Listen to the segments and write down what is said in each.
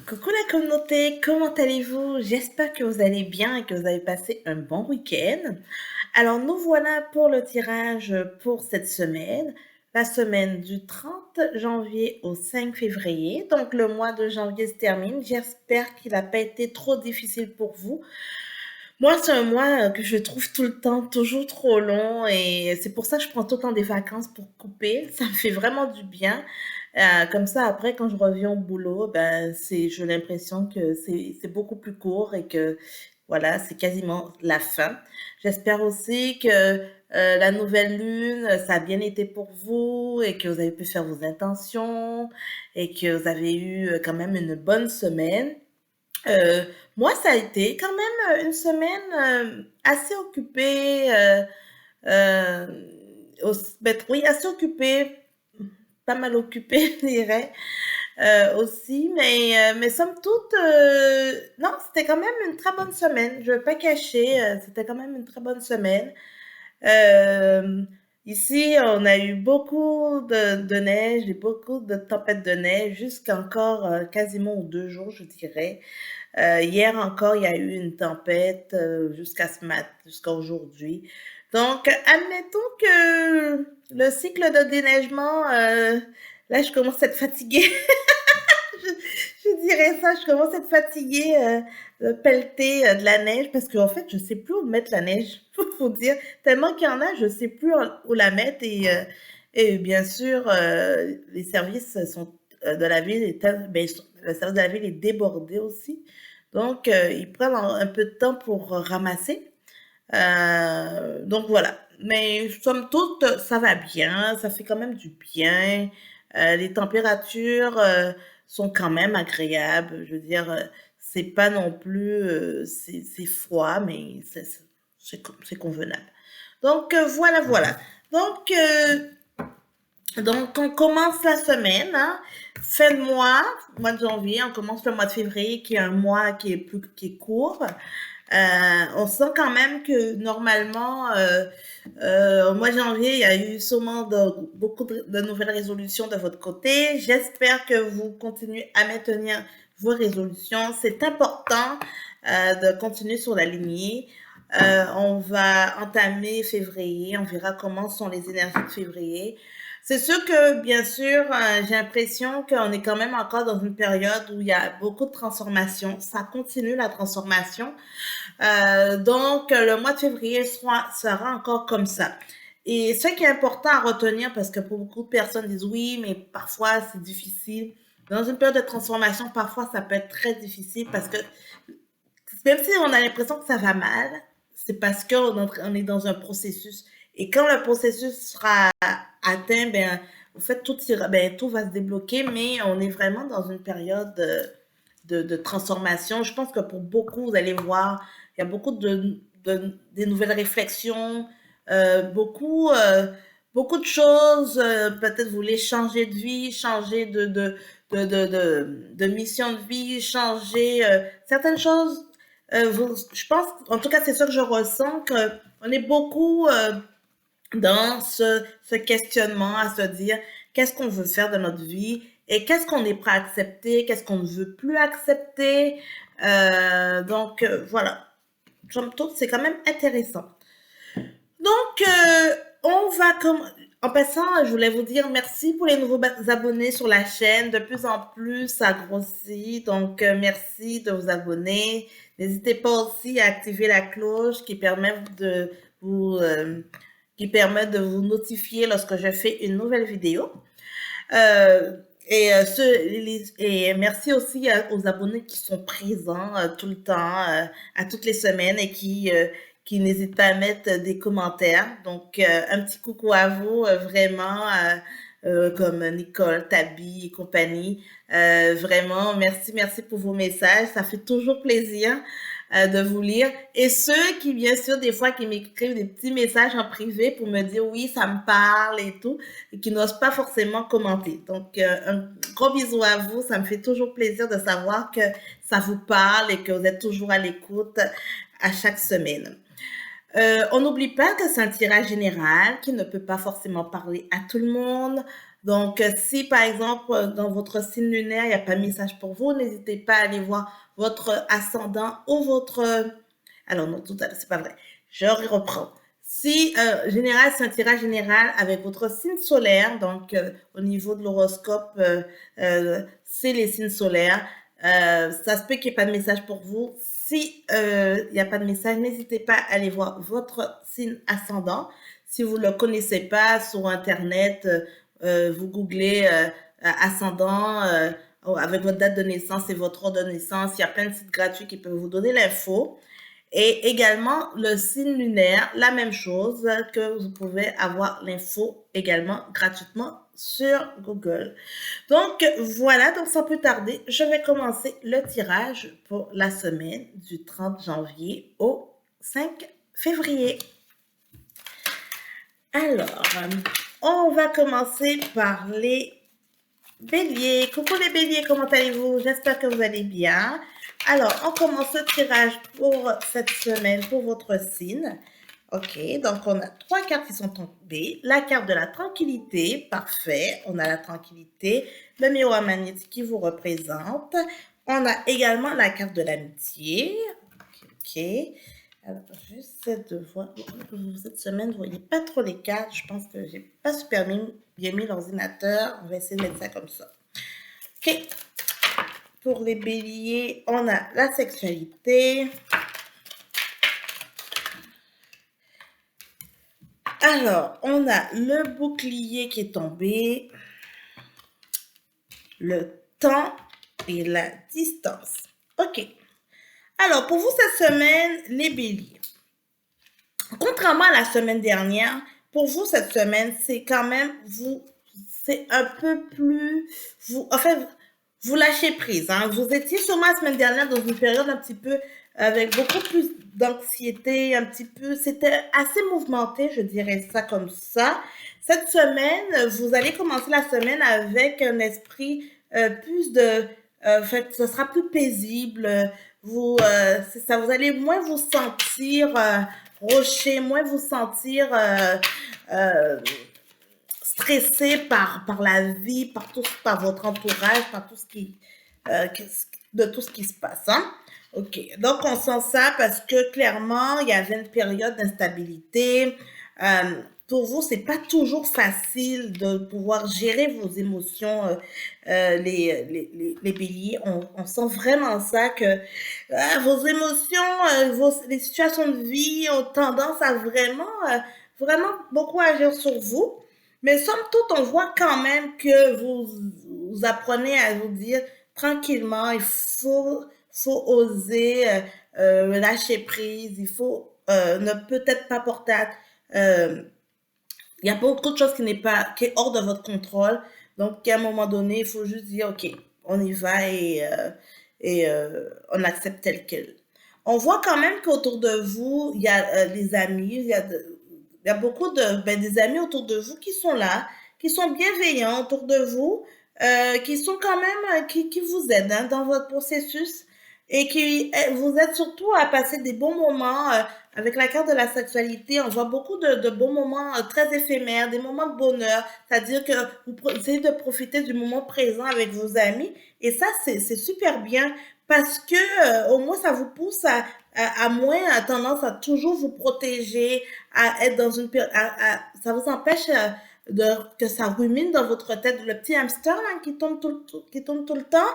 Coucou la communauté, comment allez-vous? J'espère que vous allez bien et que vous avez passé un bon week-end. Alors nous voilà pour le tirage pour cette semaine, la semaine du 30 janvier au 5 février. Donc le mois de janvier se termine. J'espère qu'il n'a pas été trop difficile pour vous. Moi, c'est un mois que je trouve tout le temps toujours trop long et c'est pour ça que je prends tout le temps des vacances pour couper. Ça me fait vraiment du bien. Comme ça, après, quand je reviens au boulot, ben, j'ai l'impression que c'est beaucoup plus court et que, voilà, c'est quasiment la fin. J'espère aussi que la nouvelle lune, ça a bien été pour vous et que vous avez pu faire vos intentions et que vous avez eu quand même une bonne semaine. Heu, Moi, ça a été quand même, une semaine, assez occupée, oui, assez occupée, pas mal occupée, je dirais, aussi, mais somme toute, non, c'était quand même une très bonne semaine. Je ne vais pas cacher, c'était quand même une très bonne semaine. Hem, Ici, on a eu beaucoup de neige et beaucoup de tempêtes de neige jusqu'à encore, quasiment aux 2 jours, je dirais. Hier encore, il y a eu une tempête jusqu'à aujourd'hui. Donc, admettons que le cycle de déneigement, là, je commence à être fatiguée. je, je dirais ça, je commence à être fatiguée de pelleter de la neige parce qu'en fait, je sais plus où mettre la neige. Faut dire, tellement qu'il y en a, je sais plus où la mettre et bien sûr, les services sont de la ville, le service de la ville est débordé aussi. Donc, ils prennent un peu de temps pour ramasser. Donc voilà. Mais somme toute, ça va bien, ça fait quand même du bien. Les températures sont quand même agréables. Je veux dire, c'est pas non plus, c'est froid, mais c'est convenable. Donc voilà, voilà. Donc, euh, donc, on commence la semaine, hein, fin de mois de janvier, on commence le mois de février, qui est un mois qui est court. On sent quand même que normalement, au mois de janvier, il y a eu sûrement beaucoup de nouvelles résolutions de votre côté. J'espère que vous continuez à maintenir vos résolutions. C'est important de continuer sur la lignée. On va entamer février, on verra comment sont les énergies de février. C'est sûr que, bien sûr, j'ai l'impression qu'on est quand même encore dans une période où il y a beaucoup de transformations. Ça continue la transformation. Donc, le mois de février sera encore comme ça. Et ce qui est important à retenir, parce que pour beaucoup de personnes disent oui, mais parfois c'est difficile. Dans une période de transformation, parfois ça peut être très difficile parce que même si on a l'impression que ça va mal, c'est parce qu'on est dans un processus. Et quand le processus sera atteint, ben, en fait, tout va se débloquer, mais on est vraiment dans une période de transformation. Je pense que pour beaucoup, vous allez voir, il y a beaucoup des nouvelles réflexions, beaucoup de choses. Peut-être vous voulez changer de vie, changer de mission de vie, changer certaines choses. Je pense, en tout cas, c'est ça que je ressens, qu'on est beaucoup dans ce questionnement à se dire qu'est-ce qu'on veut faire de notre vie et qu'est-ce qu'on est prêt à accepter, qu'est-ce qu'on ne veut plus accepter. Voilà, somme toute, c'est quand même intéressant. Donc, en passant, je voulais vous dire merci pour les nouveaux abonnés sur la chaîne. De plus en plus, ça grossit. Donc, merci de vous abonner. N'hésitez pas aussi à activer la cloche vous, euh, qui permet de vous notifier lorsque je fais une nouvelle vidéo. Et merci aussi aux abonnés qui sont présents tout le temps, à toutes les semaines et qui n'hésitent pas à mettre des commentaires. Donc, un petit coucou à vous, vraiment, comme Nicole, Tabi et compagnie. Vraiment, merci, merci pour vos messages. Ça fait toujours plaisir de vous lire. Et ceux qui, bien sûr, des fois, qui m'écrivent des petits messages en privé pour me dire oui, ça me parle et tout, et qui n'osent pas forcément commenter. Donc, un gros bisou à vous. Ça me fait toujours plaisir de savoir que ça vous parle et que vous êtes toujours à l'écoute à chaque semaine. On n'oublie pas que c'est un tirage général qui ne peut pas forcément parler à tout le monde. Donc, si par exemple, dans votre signe lunaire, il n'y a pas de message pour vous, n'hésitez pas à aller voir votre ascendant ou votre... Alors non, tout à l'heure, c'est pas vrai. Je reprends. Si général, c'est un tirage général avec votre signe solaire, donc au niveau de l'horoscope, c'est les signes solaires. Ça se peut qu'il n'y ait pas de message pour vous. Si il n'y a pas de message, n'hésitez pas à aller voir votre signe ascendant. Si vous ne le connaissez pas sur Internet, vous googlez ascendant avec votre date de naissance et votre ordre de naissance. Il y a plein de sites gratuits qui peuvent vous donner l'info. Et également, le signe lunaire, la même chose, que vous pouvez avoir l'info également gratuitement sur Google. Donc, voilà, donc sans plus tarder, je vais commencer le tirage pour la semaine du 30 janvier au 5 février. Alors, on va commencer par les béliers. Coucou les béliers, comment allez-vous? J'espère que vous allez bien. Alors, on commence le tirage pour cette semaine, pour votre signe. Ok, donc on a 3 cartes qui sont tombées. La carte de la tranquillité, parfait. On a la tranquillité, le miroir magnétique qui vous représente. On a également la carte de l'amitié. Ok. Alors, j'essaie de voir. Cette semaine, vous ne voyez pas trop les cartes. Je pense que j'ai pas super bien mis l'ordinateur. On va essayer de mettre ça comme ça. Ok. Pour les béliers, on a la sexualité. Alors, on a le bouclier qui est tombé, le temps et la distance. Ok. Alors, pour vous, cette semaine, les béliers. Contrairement à la semaine dernière, pour vous, cette semaine, c'est quand même, c'est un peu plus, vous lâchez prise. Hein. Vous étiez sûrement la semaine dernière dans une période un petit peu avec beaucoup plus d'anxiété, un petit peu, c'était assez mouvementé, je dirais ça comme ça. Cette semaine, vous allez commencer la semaine avec un esprit plus de, en fait, ce sera plus paisible. C'est ça, vous allez moins vous sentir rocher, moins vous sentir euh, stressé par la vie, par votre entourage, par tout ce de tout ce qui se passe. Hein? Ok, donc on sent ça parce que clairement, il y avait une période d'instabilité. Pour vous, c'est pas toujours facile de pouvoir gérer vos émotions, les béliers. On sent vraiment ça que vos émotions, les situations de vie ont tendance à vraiment beaucoup agir sur vous. Mais somme toute, on voit quand même que vous apprenez à vous dire tranquillement, faut oser lâcher prise, il faut ne peut-être pas porter il y a beaucoup de choses qui est hors de votre contrôle. Donc, à un moment donné, il faut juste dire, OK, on y va et on accepte tel quel. On voit quand même qu'autour de vous, il y a les amis, il y a beaucoup des amis autour de vous qui sont là, qui sont bienveillants autour de vous, qui sont quand même, qui vous aident hein, dans votre processus et qui vous aident surtout à passer des bons moments. Avec la carte de la sexualité, on voit beaucoup de bons moments très éphémères, des moments de bonheur, c'est-à-dire que vous essayez de profiter du moment présent avec vos amis et ça, c'est super bien parce que au moins ça vous pousse à moins à tendance à toujours vous protéger, à être dans une ça vous empêche que ça rumine dans votre tête le petit hamster là, qui tourne tout le temps.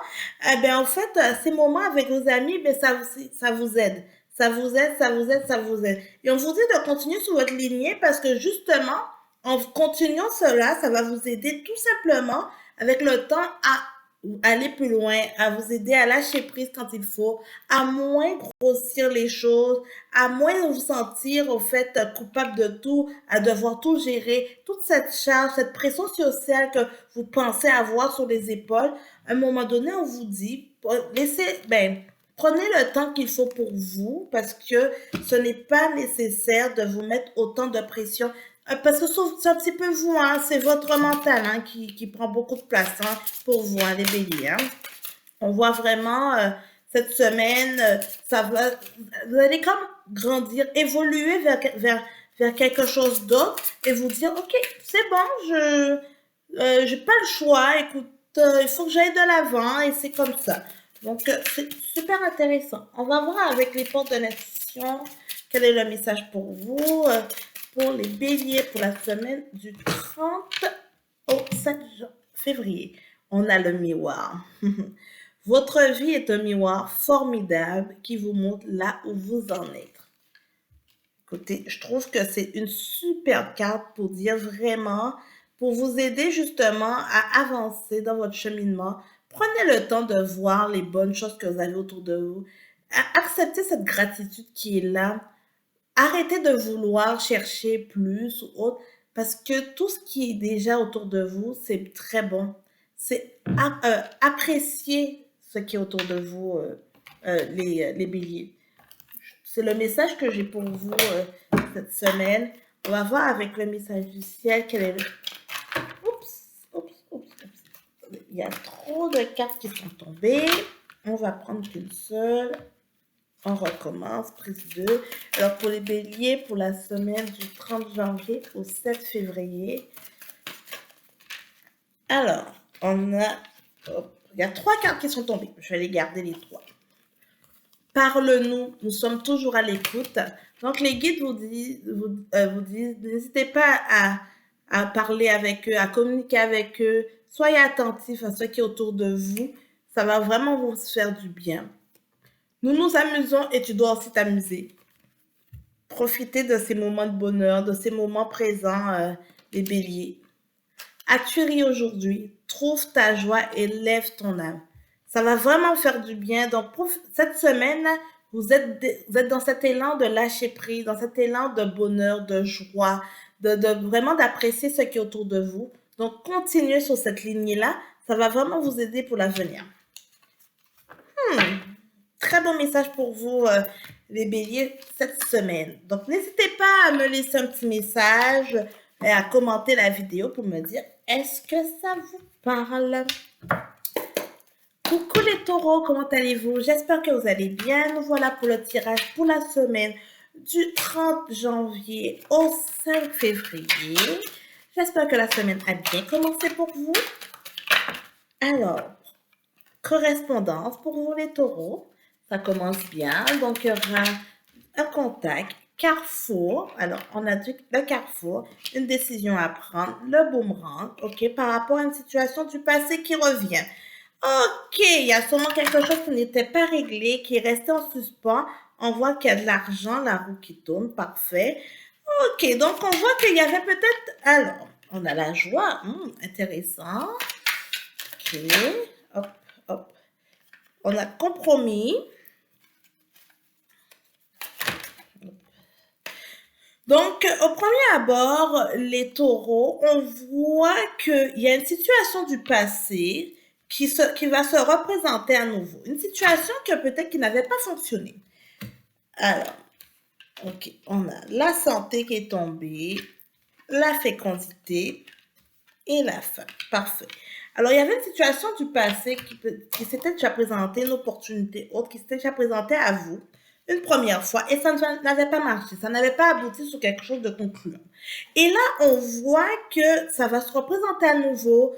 Eh ben en fait ces moments avec vos amis ben ça vous aide. Ça vous aide, ça vous aide, ça vous aide. Et on vous dit de continuer sur votre lignée parce que justement, en continuant cela, ça va vous aider tout simplement avec le temps à aller plus loin, à vous aider à lâcher prise quand il faut, à moins grossir les choses, à moins vous sentir au fait coupable de tout, à devoir tout gérer, toute cette charge, cette pression sociale que vous pensez avoir sur les épaules. À un moment donné, on vous dit, prenez le temps qu'il faut pour vous parce que ce n'est pas nécessaire de vous mettre autant de pression. Parce que c'est un petit peu vous, hein, c'est votre mental hein, qui prend beaucoup de place hein, pour vous, hein, les béliers. Hein. On voit vraiment cette semaine, vous allez comme grandir, évoluer vers quelque chose d'autre et vous dire, OK, c'est bon, J'ai pas le choix, écoute, il faut que j'aille de l'avant et c'est comme ça. Donc, c'est super intéressant. On va voir avec les portes de nation quel est le message pour vous, pour les béliers pour la semaine du 30 au 7 février. On a le miroir. Votre vie est un miroir formidable qui vous montre là où vous en êtes. Écoutez, je trouve que c'est une super carte pour dire vraiment, pour vous aider justement à avancer dans votre cheminement. Prenez le temps de voir les bonnes choses que vous avez autour de vous. Acceptez cette gratitude qui est là. Arrêtez de vouloir chercher plus ou autre parce que tout ce qui est déjà autour de vous, c'est très bon. C'est apprécier ce qui est autour de vous, les béliers. C'est le message que j'ai pour vous cette semaine. On va voir avec le message du ciel quel est le... Oups. Il y a trop de cartes qui sont tombées. On va prendre qu'une seule. On recommence, prise 2. Alors pour les béliers, pour la semaine du 30 janvier au 7 février. Alors, on a... il y a 3 cartes qui sont tombées. Je vais les garder les 3. Parle-nous, nous sommes toujours à l'écoute. Donc les guides vous disent, n'hésitez pas à parler avec eux, à communiquer avec eux. Soyez attentifs à ce qui est autour de vous. Ça va vraiment vous faire du bien. Nous nous amusons et tu dois aussi t'amuser. Profitez de ces moments de bonheur, de ces moments présents, les béliers. As-tu ri aujourd'hui? Trouve ta joie et lève ton âme. Ça va vraiment faire du bien. Donc, pour cette semaine, vous êtes dans cet élan de lâcher prise, dans cet élan de bonheur, de joie, de vraiment d'apprécier ce qui est autour de vous. Donc, continuez sur cette lignée-là. Ça va vraiment vous aider pour l'avenir. Très bon message pour vous, les béliers, cette semaine. Donc, n'hésitez pas à me laisser un petit message et à commenter la vidéo pour me dire, est-ce que ça vous parle? Coucou les taureaux, comment allez-vous? J'espère que vous allez bien. Nous voilà pour le tirage pour la semaine du 30 janvier au 5 février. J'espère que la semaine a bien commencé pour vous. Alors, correspondance pour vous les taureaux. Ça commence bien, donc il y aura un contact, carrefour. Alors, on a dit le carrefour, une décision à prendre, le boomerang, ok, par rapport à une situation du passé qui revient. Ok, il y a sûrement quelque chose qui n'était pas réglé, qui est resté en suspens. On voit qu'il y a de l'argent, la roue qui tourne, parfait. Ok, donc on voit qu'il y avait peut-être... Alors, on a la joie, intéressant. Ok, hop. On a compromis. Donc, au premier abord, les taureaux, on voit qu'il y a une situation du passé qui va se représenter à nouveau. Une situation que peut-être qui n'avait pas fonctionné. Alors, ok, on a la santé qui est tombée, la fécondité et la fin. Parfait. Alors, il y avait une situation du passé qui s'était déjà présentée, une opportunité autre qui s'était déjà présentée à vous une première fois et ça n'avait pas marché, ça n'avait pas abouti sur quelque chose de concluant. Et là, on voit que ça va se représenter à nouveau.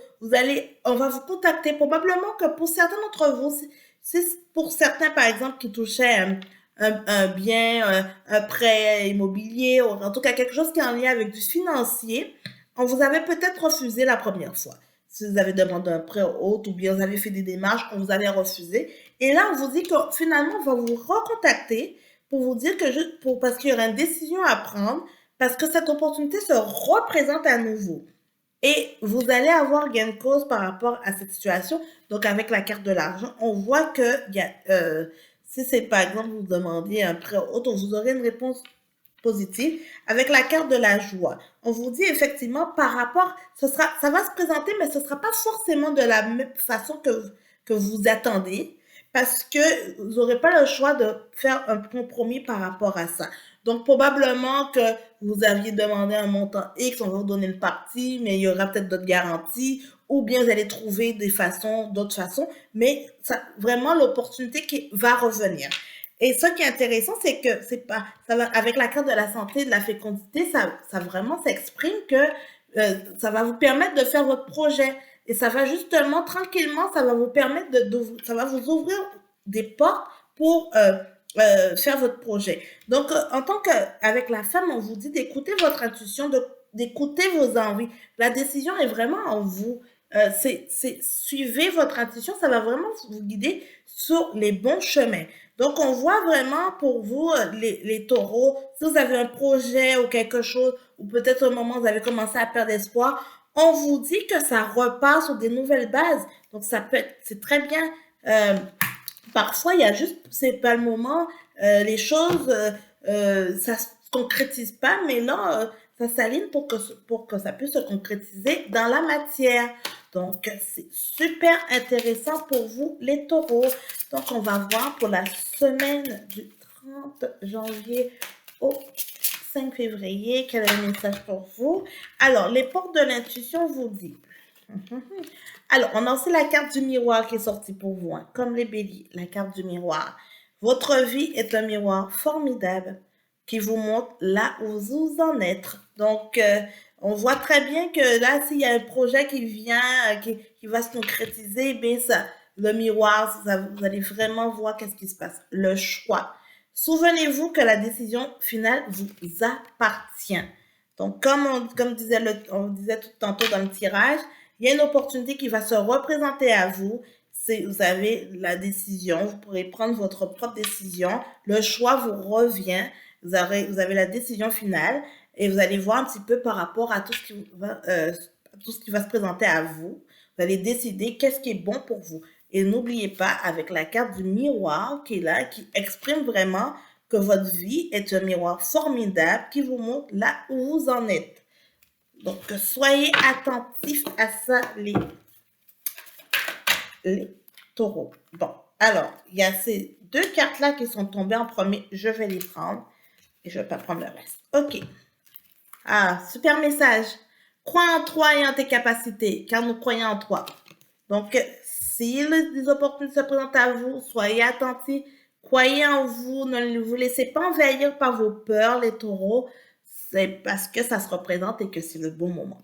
On va vous contacter probablement que pour certains d'entre vous, c'est pour certains, par exemple, qui touchaient un bien, un prêt immobilier, ou en tout cas quelque chose qui est en lien avec du financier, on vous avait peut-être refusé la première fois. Si vous avez demandé un prêt autre ou bien vous avez fait des démarches, on vous avait refusé. Et là, on vous dit que finalement, on va vous recontacter pour vous dire que parce qu'il y aura une décision à prendre, parce que cette opportunité se représente à nouveau. Et vous allez avoir gain de cause par rapport à cette situation. Donc, avec la carte de l'argent, on voit que si c'est par exemple vous demandiez un prêt autre, vous aurez une réponse positive. Avec la carte de la joie, on vous dit effectivement par rapport, ça va se présenter, mais ce ne sera pas forcément de la même façon que vous attendez, parce que vous n'aurez pas le choix de faire un compromis par rapport à ça. Donc, probablement que vous aviez demandé un montant X, on va vous donner une partie, mais il y aura peut-être d'autres garanties, ou bien vous allez trouver d'autres façons, mais vraiment l'opportunité qui va revenir. Et ce qui est intéressant, c'est que avec la carte de la santé, de la fécondité, ça vraiment s'exprime que ça va vous permettre de faire votre projet. Et ça va justement, tranquillement, ça va vous permettre ça va vous ouvrir des portes pour faire votre projet. Donc, en tant qu'avec la femme, on vous dit d'écouter votre intuition, d'écouter vos envies. La décision est vraiment en vous. Suivez votre intuition, ça va vraiment vous guider sur les bons chemins. Donc, on voit vraiment pour vous, les taureaux, si vous avez un projet ou quelque chose, ou peut-être au moment où vous avez commencé à perdre espoir, on vous dit que ça repart sur des nouvelles bases. Donc, ça peut être, c'est très bien. Parfois, il y a juste, c'est pas le moment, les choses, ça se concrétise pas, mais là, ça s'aligne pour que ça puisse se concrétiser dans la matière. Donc, c'est super intéressant pour vous, les taureaux. Donc, on va voir pour la semaine du 30 janvier au 5 février, quel est le message pour vous. Alors, les portes de l'intuition vous dit. Alors, on a aussi la carte du miroir qui est sortie pour vous, hein, comme les béliers, la carte du miroir. Votre vie est un miroir formidable qui vous montre là où vous en êtes. Donc, on voit très bien que là, s'il y a un projet qui vient, qui va se concrétiser, bien ça, le miroir, vous allez vraiment voir qu'est-ce qui se passe. Le choix. Souvenez-vous que la décision finale vous appartient. Donc, comme on disait tout tantôt dans le tirage, il y a une opportunité qui va se représenter à vous. Vous avez la décision, vous pourrez prendre votre propre décision. Le choix vous revient. Vous avez la décision finale et vous allez voir un petit peu par rapport à tout ce qui va se présenter à vous. Vous allez décider qu'est-ce qui est bon pour vous. Et n'oubliez pas, avec la carte du miroir qui est là, qui exprime vraiment que votre vie est un miroir formidable qui vous montre là où vous en êtes. Donc, soyez attentifs à ça, les taureaux. Bon, alors, il y a ces deux cartes-là qui sont tombées en premier. Je vais les prendre et je ne vais pas prendre le reste. OK. Ah, super message. Crois en toi et en tes capacités, car nous croyons en toi. Donc, si les opportunités se présentent à vous, soyez attentifs, croyez en vous, ne vous laissez pas envahir par vos peurs, les taureaux. C'est parce que ça se représente et que c'est le bon moment.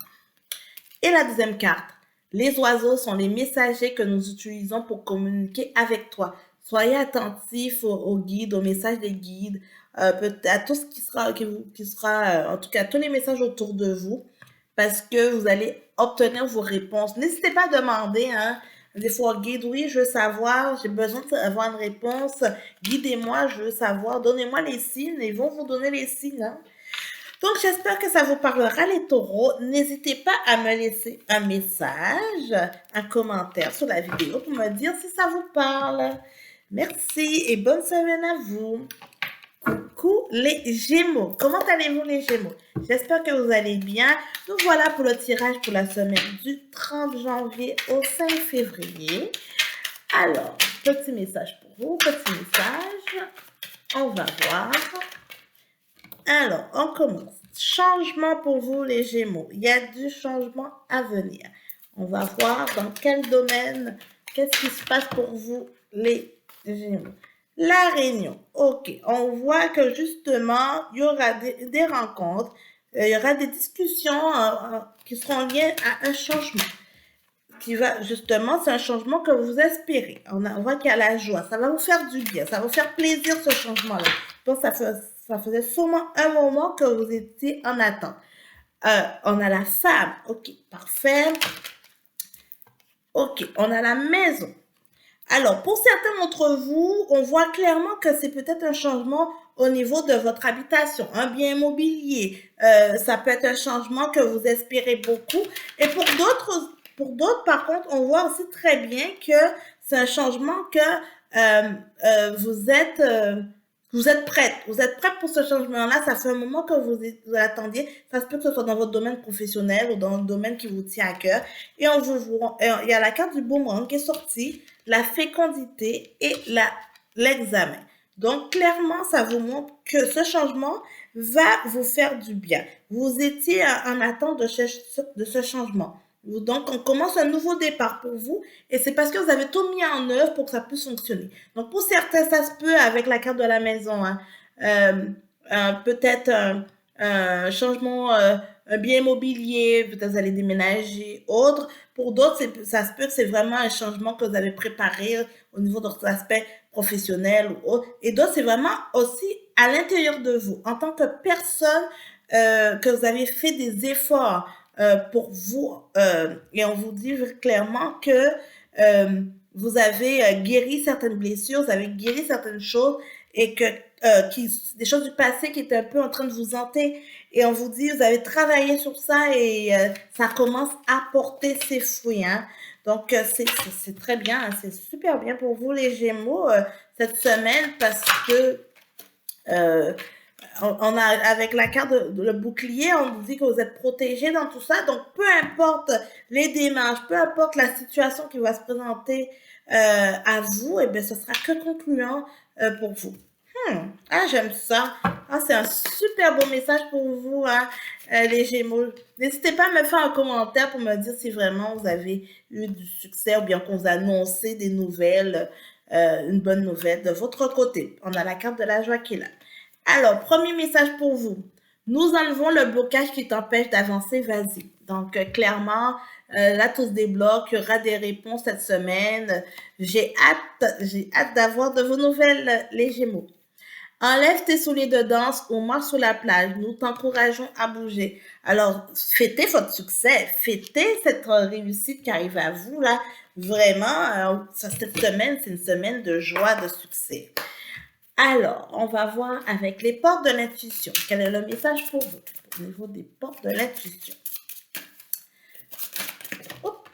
Et la deuxième carte, les oiseaux sont les messagers que nous utilisons pour communiquer avec toi. Soyez attentifs aux guides, aux messages des guides, à tout ce qui sera, en tout cas, tous les messages autour de vous, parce que vous allez obtenir vos réponses. N'hésitez pas à demander, hein. Des fois, guide, oui, je veux savoir, j'ai besoin d'avoir une réponse. Guidez-moi, je veux savoir. Donnez-moi les signes, ils vont vous donner les signes, hein. Donc, j'espère que ça vous parlera, les taureaux. N'hésitez pas à me laisser un message, un commentaire sur la vidéo pour me dire si ça vous parle. Merci et bonne semaine à vous. Coucou les Gémeaux. Comment allez-vous les Gémeaux? J'espère que vous allez bien. Nous voilà pour le tirage pour la semaine du 30 janvier au 5 février. Alors, petit message pour vous, petit message. On va voir. Alors, on commence. Changement pour vous, les Gémeaux. Il y a du changement à venir. On va voir dans quel domaine, qu'est-ce qui se passe pour vous, les Gémeaux. La réunion. OK. On voit que justement, il y aura des rencontres, il y aura des discussions qui seront liées à un changement. Justement, c'est un changement que vous espérez. On voit qu'il y a la joie. Ça va vous faire du bien. Ça va vous faire plaisir, ce changement-là. Donc, ça faisait sûrement un moment que vous étiez en attente. On a la femme. OK, parfait. OK, on a la maison. Alors, pour certains d'entre vous, on voit clairement que c'est peut-être un changement au niveau de votre habitation, un bien immobilier. Ça peut être un changement que vous espérez beaucoup. Et pour d'autres, par contre, on voit aussi très bien que c'est un changement que vous êtes prête. Vous êtes prête pour ce changement-là. Ça fait un moment que vous attendiez. Ça se peut que ce soit dans votre domaine professionnel ou dans le domaine qui vous tient à cœur. Et il y a la carte du boomerang qui est sortie, la fécondité et l'examen. Donc, clairement, ça vous montre que ce changement va vous faire du bien. Vous étiez en attente de ce changement. Donc, on commence un nouveau départ pour vous et c'est parce que vous avez tout mis en œuvre pour que ça puisse fonctionner. Donc, pour certains, ça se peut avec la carte de la maison. Hein. Peut-être un changement, un bien immobilier, peut-être vous allez déménager, autre. Pour d'autres, ça se peut que c'est vraiment un changement que vous avez préparé au niveau de votre aspect professionnel ou autre. Et d'autres, c'est vraiment aussi à l'intérieur de vous, en tant que personne, que vous avez fait des efforts pour vous. Et on vous dit clairement que vous avez guéri certaines blessures, vous avez guéri certaines choses et que des choses du passé qui étaient un peu en train de vous hanter. Et on vous dit, vous avez travaillé sur ça et ça commence à porter ses fruits. Hein. Donc, c'est très bien, hein, c'est super bien pour vous les Gémeaux cette semaine parce que euh, on a, avec la carte le bouclier, on vous dit que vous êtes protégé dans tout ça. Donc, peu importe les démarches, peu importe la situation qui va se présenter à vous, et bien, ce sera que concluant pour vous. Ah, j'aime ça. Ah, c'est un super beau message pour vous, hein, les Gémeaux. N'hésitez pas à me faire un commentaire pour me dire si vraiment vous avez eu du succès ou bien qu'on vous a annoncé des nouvelles, une bonne nouvelle de votre côté. On a la carte de la joie qui est là. Alors, premier message pour vous. Nous enlevons le blocage qui t'empêche d'avancer, vas-y. Donc, clairement, là, tout se débloque. Il y aura des réponses cette semaine. J'ai hâte d'avoir de vos nouvelles, les Gémeaux. Enlève tes souliers de danse ou marche sur la plage. Nous t'encourageons à bouger. Alors, fêtez votre succès. Fêtez cette réussite qui arrive à vous, là. Vraiment, cette semaine, c'est une semaine de joie, de succès. Alors, on va voir avec les portes de l'intuition. Quel est le message pour vous au niveau des portes de l'intuition? Hop,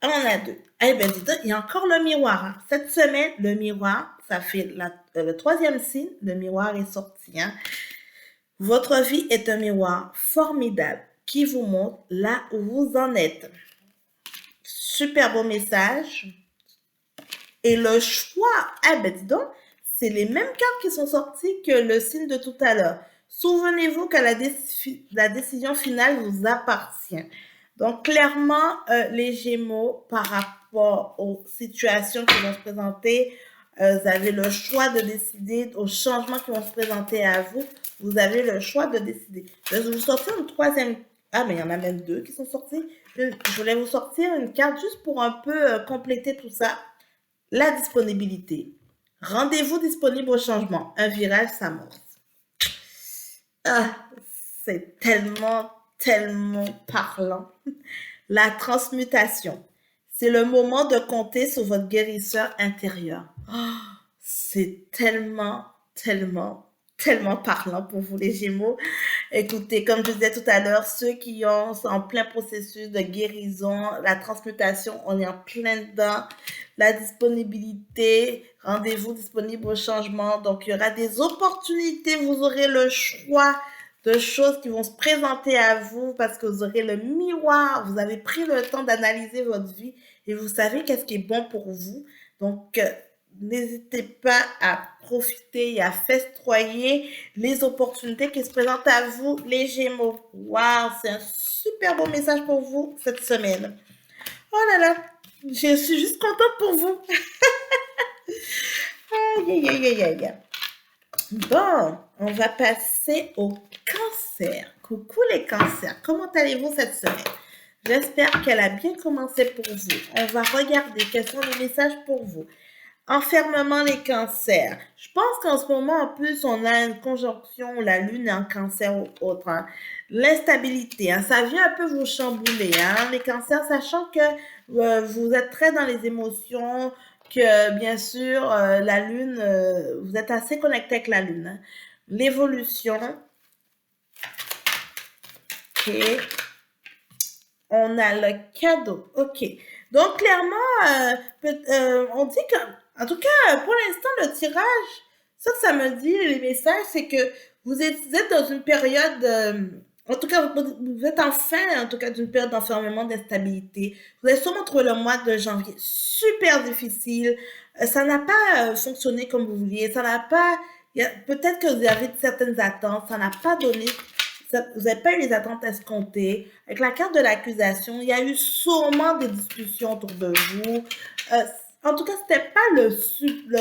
on a deux. Eh bien, dis donc, il y a encore le miroir. Hein. Cette semaine, le miroir, ça fait le troisième signe, le miroir est sorti. Hein. Votre vie est un miroir formidable qui vous montre là où vous en êtes. Super beau message. Et le choix, eh ben dis donc, c'est les mêmes cartes qui sont sorties que le signe de tout à l'heure. Souvenez-vous que la décision finale vous appartient. Donc, clairement, les Gémeaux, par rapport aux situations qui vont se présenter, vous avez le choix de décider, aux changements qui vont se présenter à vous, vous avez le choix de décider. Je vais vous sortir une troisième. Ah, mais il y en a même deux qui sont sortis. Je voulais vous sortir une carte juste pour un peu compléter tout ça. La disponibilité. Rendez-vous disponible au changement. Un virage s'amorce. Ah, c'est tellement, tellement parlant. La transmutation. C'est le moment de compter sur votre guérisseur intérieur. Oh, c'est tellement, tellement, tellement parlant pour vous les Gémeaux. Écoutez, comme je disais tout à l'heure, ceux qui sont en plein processus de guérison, la transmutation, on est en plein dedans. La disponibilité, rendez-vous disponible au changement. Donc, il y aura des opportunités. Vous aurez le choix de choses qui vont se présenter à vous parce que vous aurez le miroir. Vous avez pris le temps d'analyser votre vie et vous savez qu'est-ce qui est bon pour vous. Donc, n'hésitez pas à profiter et à festoyer les opportunités qui se présentent à vous, les Gémeaux. Waouh, c'est un super beau message pour vous cette semaine. Oh là là, je suis juste contente pour vous. Aïe, aïe, aïe, aïe, aïe. Bon, on va passer au cancer. Coucou les cancers, comment allez-vous cette semaine? J'espère qu'elle a bien commencé pour vous. On va regarder quels sont les messages pour vous. Enfermement les cancers. Je pense qu'en ce moment, en plus, on a une conjonction, la lune est en cancer ou autre. Hein. L'instabilité, hein, ça vient un peu vous chambouler. Hein, les cancers, sachant que vous êtes très dans les émotions, que bien sûr, la lune, vous êtes assez connecté avec la lune. Hein. L'évolution. Ok. On a le cadeau. Ok. Donc, clairement, on dit que en tout cas, pour l'instant, le tirage, ça que ça me dit, les messages, c'est que vous êtes dans une période, en tout cas, vous êtes en fin, en tout cas, d'une période d'enfermement, d'instabilité. Vous avez sûrement trouvé le mois de janvier super difficile. Ça n'a pas fonctionné comme vous vouliez. Ça n'a pas, peut-être que vous avez certaines attentes. Ça n'a pas donné. Vous n'avez pas eu les attentes escomptées. Avec la carte de l'accusation, il y a eu sûrement des discussions autour de vous. En tout cas, c'était pas le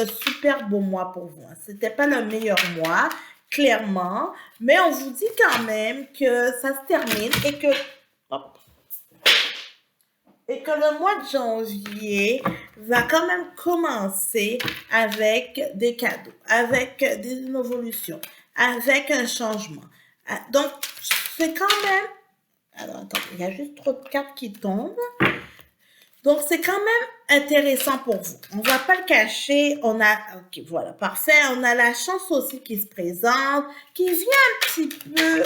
super beau mois pour vous. Hein. C'était pas le meilleur mois. clairement, mais on vous dit quand même que ça se termine hop, et que le mois de janvier va quand même commencer avec des cadeaux, avec des évolutions, avec un changement. Donc, c'est quand même... Alors, attends, il y a juste trop de cartes qui tombent. Donc, c'est quand même intéressant pour vous. On ne va pas le cacher. Ok, voilà, parfait. On a la chance aussi qui se présente, qui vient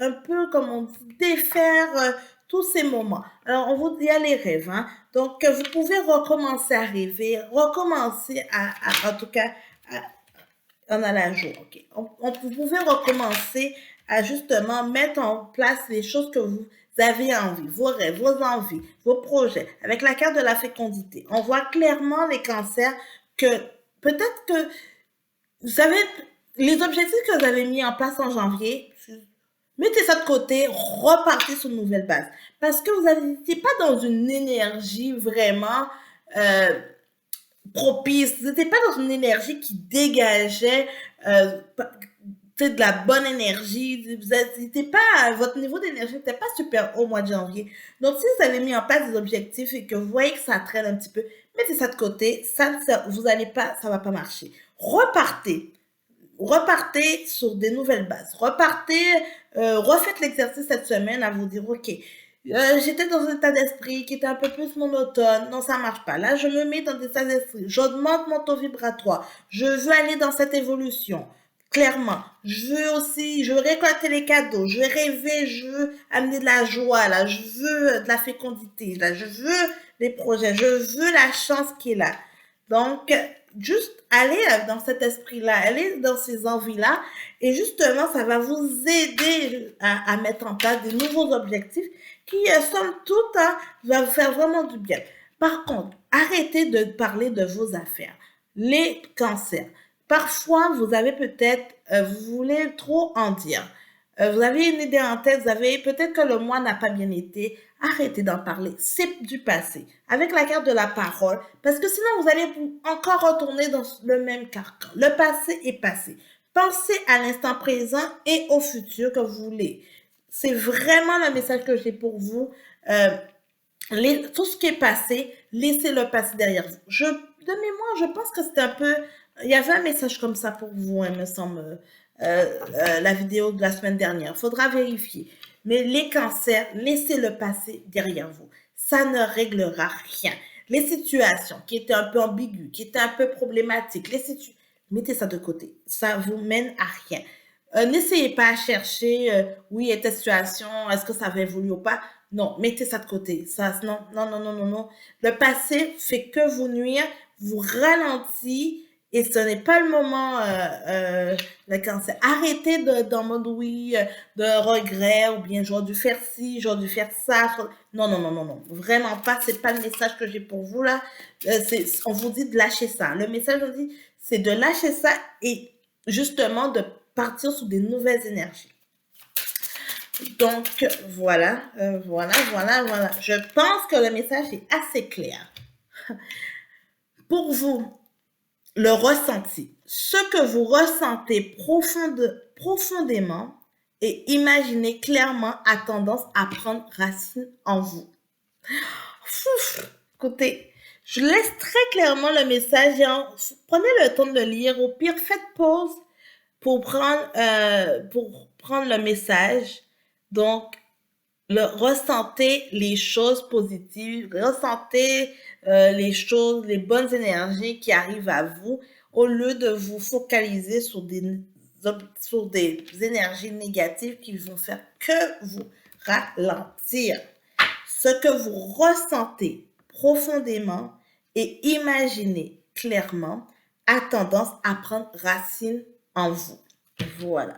un peu, comme on dit, défaire tous ces moments. Alors, on vous dit, il y a les rêves, hein. Donc, vous pouvez recommencer à rêver, recommencer en tout cas, on a la joie, ok. Vous pouvez recommencer à justement mettre en place les choses que vous avez envie, vos rêves, vos envies, vos projets, avec la carte de la fécondité. On voit clairement les cancers que peut-être que vous savez, les objectifs que vous avez mis en place en janvier, mettez ça de côté, repartez sur une nouvelle base. Parce que vous n'étiez pas dans une énergie vraiment propice. Vous n'étiez pas dans une énergie qui dégageait de la bonne énergie. Votre niveau d'énergie n'était pas super haut au mois de janvier. Donc, si vous avez mis en place des objectifs et que vous voyez que ça traîne un petit peu, mettez ça de côté. Vous allez pas, ça va pas marcher. Repartez sur des nouvelles bases. Refaites l'exercice cette semaine à vous dire, OK, j'étais dans un état d'esprit qui était un peu plus monotone. Non, ça marche pas. Là, je me mets dans des états d'esprit. J'augmente mon taux vibratoire. Je veux aller dans cette évolution. Clairement. Je veux récolter les cadeaux. Je veux rêver. Je veux amener de la joie, là. Je veux de la fécondité, là. Je veux des projets. Je veux la chance qui est là. Donc, juste aller dans cet esprit-là, aller dans ces envies-là, et justement, ça va vous aider à mettre en place des nouveaux objectifs qui, somme toute, hein, va vous faire vraiment du bien. Par contre, arrêtez de parler de vos affaires. Les cancers. Parfois, vous avez peut-être, vous voulez trop en dire. Vous avez une idée en tête, vous avez peut-être que le mois n'a pas bien été. Arrêtez d'en parler. C'est du passé. Avec la carte de la parole, parce que sinon vous allez encore retourner dans le même carcan. Le passé est passé. Pensez à l'instant présent et au futur que vous voulez. C'est vraiment le message que j'ai pour vous. Tout ce qui est passé, laissez le passé derrière vous. De mémoire, je pense que c'était un peu... Il y avait un message comme ça pour vous, il me semble, la vidéo de la semaine dernière. Il faudra vérifier. Mais les cancers, laissez le passé derrière vous. Ça ne réglera rien. Les situations qui étaient un peu ambiguës, qui étaient un peu problématiques, mettez ça de côté. Ça vous mène à rien. N'essayez pas à chercher, oui, cette situation, est-ce que ça va évoluer ou pas? Non, mettez ça de côté. Non, non, non, non, non, non. Le passé fait que vous nuire, vous ralentit, et ce n'est pas le moment, le cancer. Arrêtez d'en mode oui, de regret, ou bien j'aurais dû faire ci, j'aurais dû faire ça. Non, non, non, non, non. Vraiment pas. C'est pas le message que j'ai pour vous là. On vous dit de lâcher ça. Le message, on dit, c'est de lâcher ça et justement de partir sur des nouvelles énergies. Donc, voilà. Je pense que le message est assez clair. Pour vous, le ressenti, ce que vous ressentez profondément et imaginez clairement a tendance à prendre racine en vous. Écoutez, je laisse très clairement le message. Prenez le temps de le lire. Au pire, faites pause pour prendre le message. Donc, ressentez les choses positives, ressentez les bonnes énergies qui arrivent à vous au lieu de vous focaliser sur des énergies négatives qui vont faire que vous ralentir. Ce que vous ressentez profondément et imaginez clairement a tendance à prendre racine en vous. Voilà.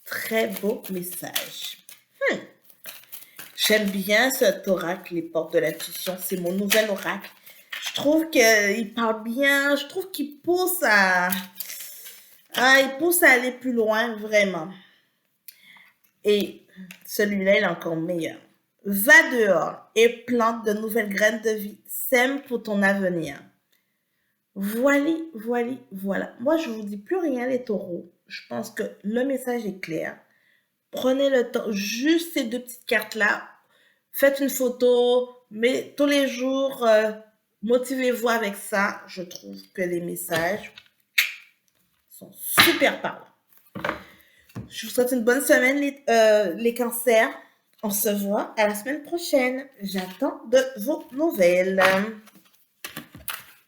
Très beau message. J'aime bien cet oracle, les portes de l'intuition. C'est mon nouvel oracle. Je trouve qu'il parle bien. Je trouve qu'il pousse à aller plus loin, vraiment. Et celui-là, il est encore meilleur. Va dehors et plante de nouvelles graines de vie. Sème pour ton avenir. Voilà. Moi, je vous dis plus rien, les taureaux. je pense que le message est clair. Prenez le temps, juste ces deux petites cartes-là. Faites une photo, mais tous les jours, motivez-vous avec ça. Je trouve que les messages sont super parlants. Je vous souhaite une bonne semaine, les cancers. On se voit à la semaine prochaine. J'attends de vos nouvelles.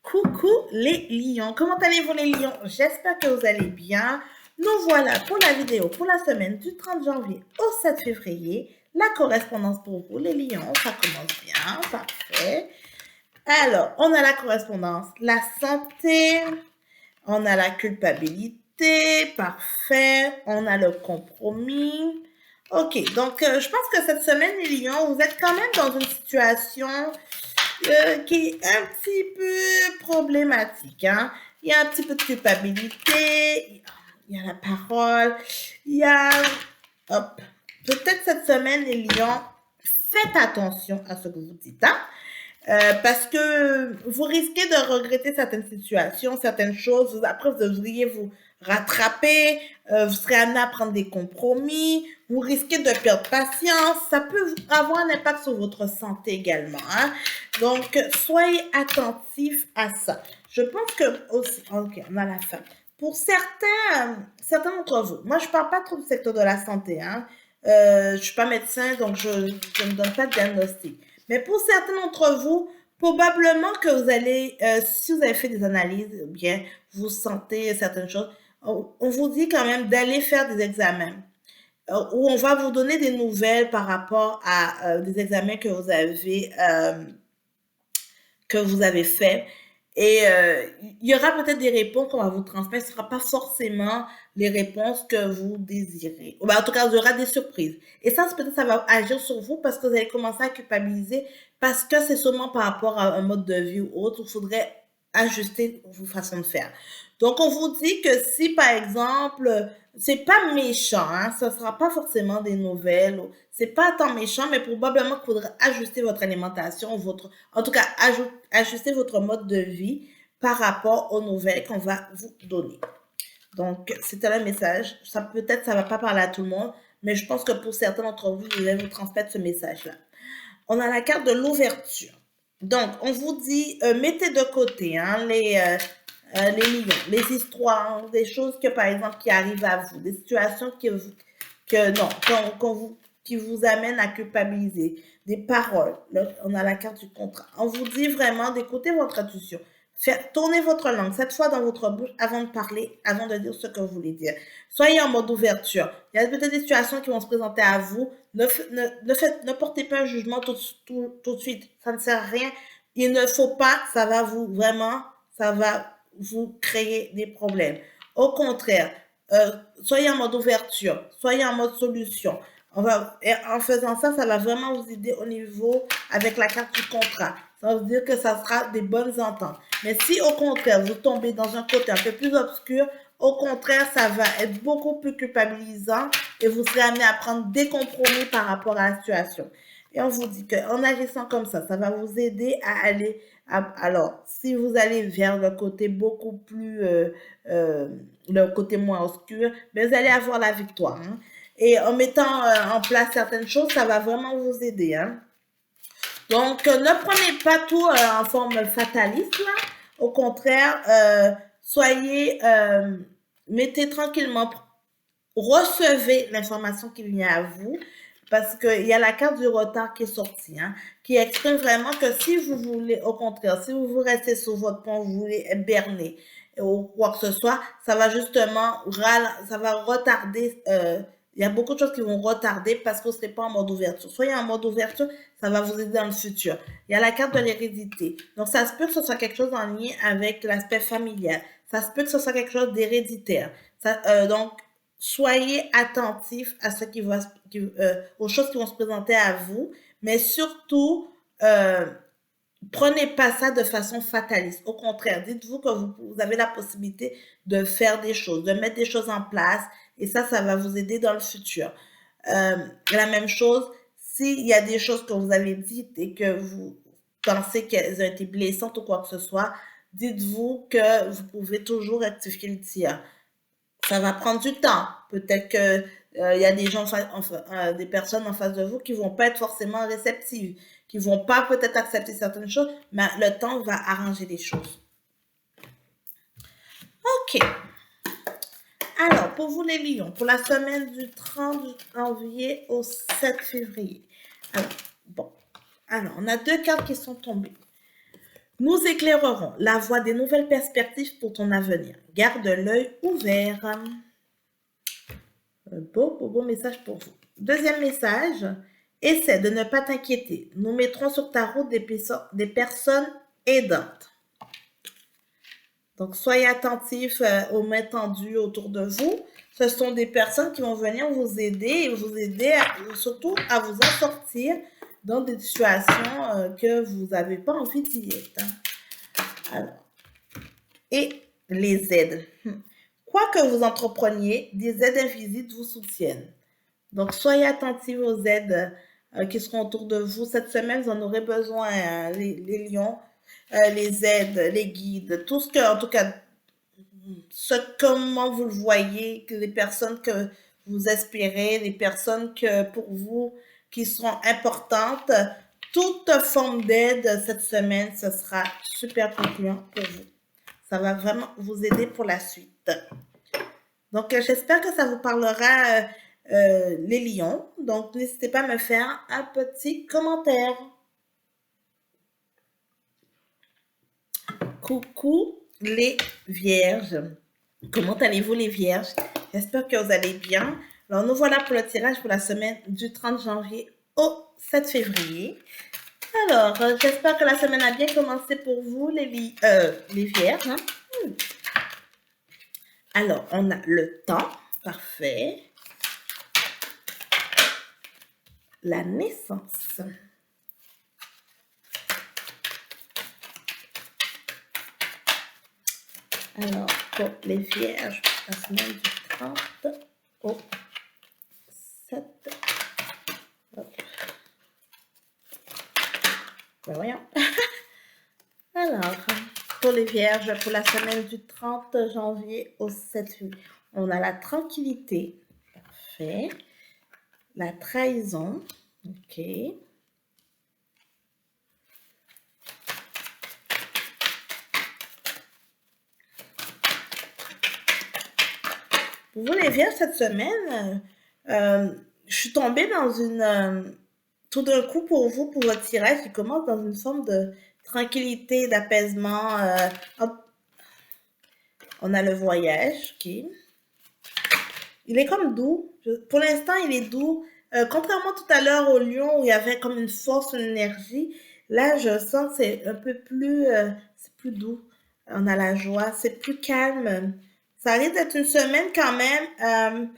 Coucou les lions. Comment allez-vous les lions? J'espère que vous allez bien. Nous voilà pour la vidéo pour la semaine du 30 janvier au 7 février. La correspondance pour vous les lions, ça commence bien, parfait. Alors, on a la correspondance, la santé, on a la culpabilité, parfait, on a le compromis. Ok, donc je pense que cette semaine les lions, vous êtes quand même dans une situation qui est un petit peu problématique. Hein? Il y a un petit peu de culpabilité, il y a la parole, il y a... Hop. Peut-être cette semaine, les lions, faites attention à ce que vous dites. Hein? Parce que vous risquez de regretter certaines situations, certaines choses. Après, vous devriez vous rattraper, vous serez amené à prendre des compromis, vous risquez de perdre patience. Ça peut avoir un impact sur votre santé également. Hein? Donc, soyez attentifs à ça. Je pense que aussi, ok, on a la fin. Pour certains d'entre vous, moi je ne parle pas trop du secteur de la santé. Hein? Je ne suis pas médecin, donc je ne donne pas de diagnostic. Mais pour certains d'entre vous, probablement que vous allez, si vous avez fait des analyses, bien, vous sentez certaines choses, on vous dit quand même d'aller faire des examens. Où on va vous donner des nouvelles par rapport à des examens que vous avez faits. Et il y aura peut-être des réponses qu'on va vous transmettre. Ce ne sera pas forcément les réponses que vous désirez. En tout cas, il y aura des surprises. Et ça, peut-être, ça va agir sur vous parce que vous allez commencer à culpabiliser parce que c'est seulement par rapport à un mode de vie ou autre. Il faudrait ajuster vos façons de faire. Donc, on vous dit que si, par exemple, c'est pas méchant, hein, ce ne sera pas forcément des nouvelles, c'est pas tant méchant, mais probablement qu'il faudra ajuster votre alimentation, en tout cas, ajuster votre mode de vie par rapport aux nouvelles qu'on va vous donner. Donc, c'était le message. Ça peut-être, ça va pas parler à tout le monde, mais je pense que pour certains d'entre vous, je vais vous transmettre ce message-là. On a la carte de l'ouverture. Donc, on vous dit, mettez de côté hein, les millions, les histoires, des choses que, par exemple, qui arrivent à vous, des situations qui vous amènent à culpabiliser, des paroles. Là, on a la carte du contrat. On vous dit vraiment d'écouter votre intuition. Tournez votre langue, cette fois dans votre bouche, avant de parler, avant de dire ce que vous voulez dire. Soyez en mode ouverture. Il y a peut-être des situations qui vont se présenter à vous. Ne portez pas un jugement tout de suite. Ça ne sert à rien. Il ne faut pas, ça va vous créer des problèmes. Au contraire, soyez en mode ouverture, soyez en mode solution. En faisant ça, ça va vraiment vous aider au niveau avec la carte du contrat. Ça veut dire que ça sera des bonnes ententes. Mais si au contraire, vous tombez dans un côté un peu plus obscur, au contraire, ça va être beaucoup plus culpabilisant et vous serez amené à prendre des compromis par rapport à la situation. Et on vous dit qu'en agissant comme ça va vous aider à aller. Alors, si vous allez vers le côté beaucoup plus, le côté moins obscur, mais vous allez avoir la victoire. Hein. Et en mettant en place certaines choses, ça va vraiment vous aider. Hein. Donc, ne prenez pas tout en forme fataliste. Là. Au contraire, mettez tranquillement, recevez l'information qui vient à vous. Parce qu'il y a la carte du retard qui est sortie, hein, qui exprime vraiment que si vous voulez, au contraire, si vous restez sur votre pont, vous voulez être berné ou quoi que ce soit, ça va justement, ça va retarder, il y a beaucoup de choses qui vont retarder parce que vous ne serez pas en mode ouverture. Soyez en mode ouverture, ça va vous aider dans le futur. Il y a la carte de l'hérédité. Donc, ça se peut que ce soit quelque chose en lien avec l'aspect familial. Ça se peut que ce soit quelque chose d'héréditaire. Donc, soyez attentifs à aux choses qui vont se présenter à vous, mais surtout, prenez pas ça de façon fataliste. Au contraire, dites-vous que vous avez la possibilité de faire des choses, de mettre des choses en place, et ça va vous aider dans le futur. La même chose, s'il y a des choses que vous avez dites et que vous pensez qu'elles ont été blessantes ou quoi que ce soit, dites-vous que vous pouvez toujours rectifier le tir. ça va prendre du temps. Peut-être que il y a des gens, des personnes en face de vous qui vont pas être forcément réceptives, qui vont pas peut-être accepter certaines choses, mais le temps va arranger les choses. Ok. Alors, pour vous les lions, pour la semaine du 30 janvier au 7 février. Alors, bon. Alors, on a deux cartes qui sont tombées. Nous éclairerons la voie des nouvelles perspectives pour ton avenir. Garde l'œil ouvert. Beau message pour vous. Deuxième message, essaie de ne pas t'inquiéter. Nous mettrons sur ta route des personnes aidantes. Donc, soyez attentifs aux mains tendues autour de vous. Ce sont des personnes qui vont venir vous aider et vous aider surtout à vous en sortir dans des situations que vous n'avez pas envie d'y être. Alors, et les aides. Quoi que vous entrepreniez, des aides invisibles vous soutiennent. Donc, soyez attentifs aux aides qui seront autour de vous. Cette semaine, vous en aurez besoin, les lions, les aides, les guides, tout ce que, en tout cas, comment vous le voyez, que les personnes que vous espérez, les personnes que pour vous qui seront importantes, toute forme d'aide cette semaine, ce sera super concluant pour vous. Ça va vraiment vous aider pour la suite. Donc, j'espère que ça vous parlera, les lions. Donc, n'hésitez pas à me faire un petit commentaire. Coucou les vierges. Comment allez-vous les vierges? J'espère que vous allez bien. Alors, nous voilà pour le tirage pour la semaine du 30 janvier au 7 février. Alors, j'espère que la semaine a bien commencé pour vous, les vierges. Hein? Alors, on a le temps. Parfait. La naissance. Alors, pour les vierges, la semaine du 30 au 7. Hop. Ben voyons. Alors, pour les vierges, pour la semaine du 30 janvier au 7 février, on a la tranquillité. Parfait. La trahison. OK. Pour vous les vierges, cette semaine, je suis tombée dans une... tout d'un coup, pour vous, pour votre tirage, qui commence dans une forme de tranquillité, d'apaisement. On a le voyage, OK. Il est comme doux. Pour l'instant, il est doux. Contrairement tout à l'heure au lion, où il y avait comme une force, une énergie, là, je sens que c'est un peu plus... c'est plus doux. On a la joie. C'est plus calme. Ça risque d'être une semaine quand même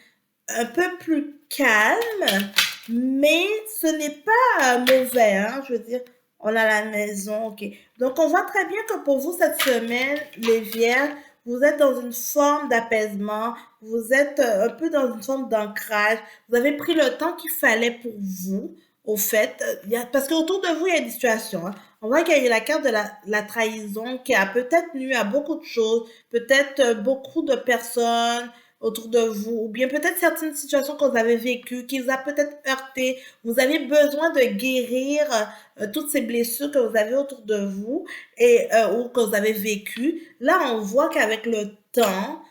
un peu plus calme, mais ce n'est pas mauvais, hein, je veux dire, on a la maison, ok. Donc, on voit très bien que pour vous, cette semaine, les vierges, vous êtes dans une forme d'apaisement, vous êtes un peu dans une forme d'ancrage, vous avez pris le temps qu'il fallait pour vous, au fait, parce qu'autour de vous, il y a des situations, hein. On voit qu'il y a eu la carte de la trahison qui a peut-être nuit à beaucoup de choses, peut-être beaucoup de personnes autour de vous, ou bien peut-être certaines situations que vous avez vécues, qui vous a peut-être heurté. Vous avez besoin de guérir toutes ces blessures que vous avez autour de vous et ou que vous avez vécues. Là, on voit qu'avec le temps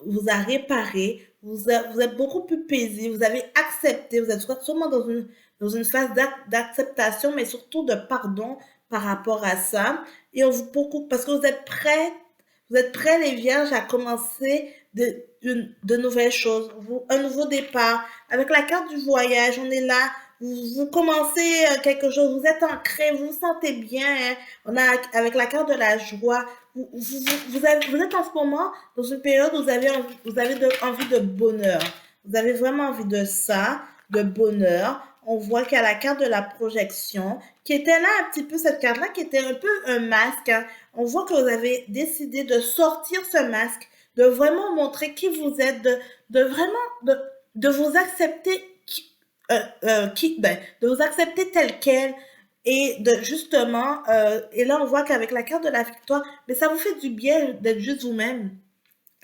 vous a réparé, vous êtes beaucoup plus paisible, vous avez accepté, vous êtes sûrement dans une phase d'acceptation, mais surtout de pardon par rapport à ça. Et on vous beaucoup, parce que vous êtes prêts, les vierges, à commencer de nouvelles choses, un nouveau départ. Avec la carte du voyage, on est là, vous commencez quelque chose, vous êtes ancré, vous vous sentez bien. Hein. On a, avec la carte de la joie, vous êtes en ce moment dans une période où vous avez envie de bonheur. Vous avez vraiment envie de ça, de bonheur. On voit qu'il y a la carte de la projection, qui était là un petit peu, cette carte-là, qui était un peu un masque. Hein. On voit que vous avez décidé de sortir ce masque, de vraiment montrer qui vous êtes, de vraiment de vous accepter de vous accepter tel quel et de justement et là on voit qu'avec la carte de la victoire, mais ça vous fait du bien d'être juste vous-même.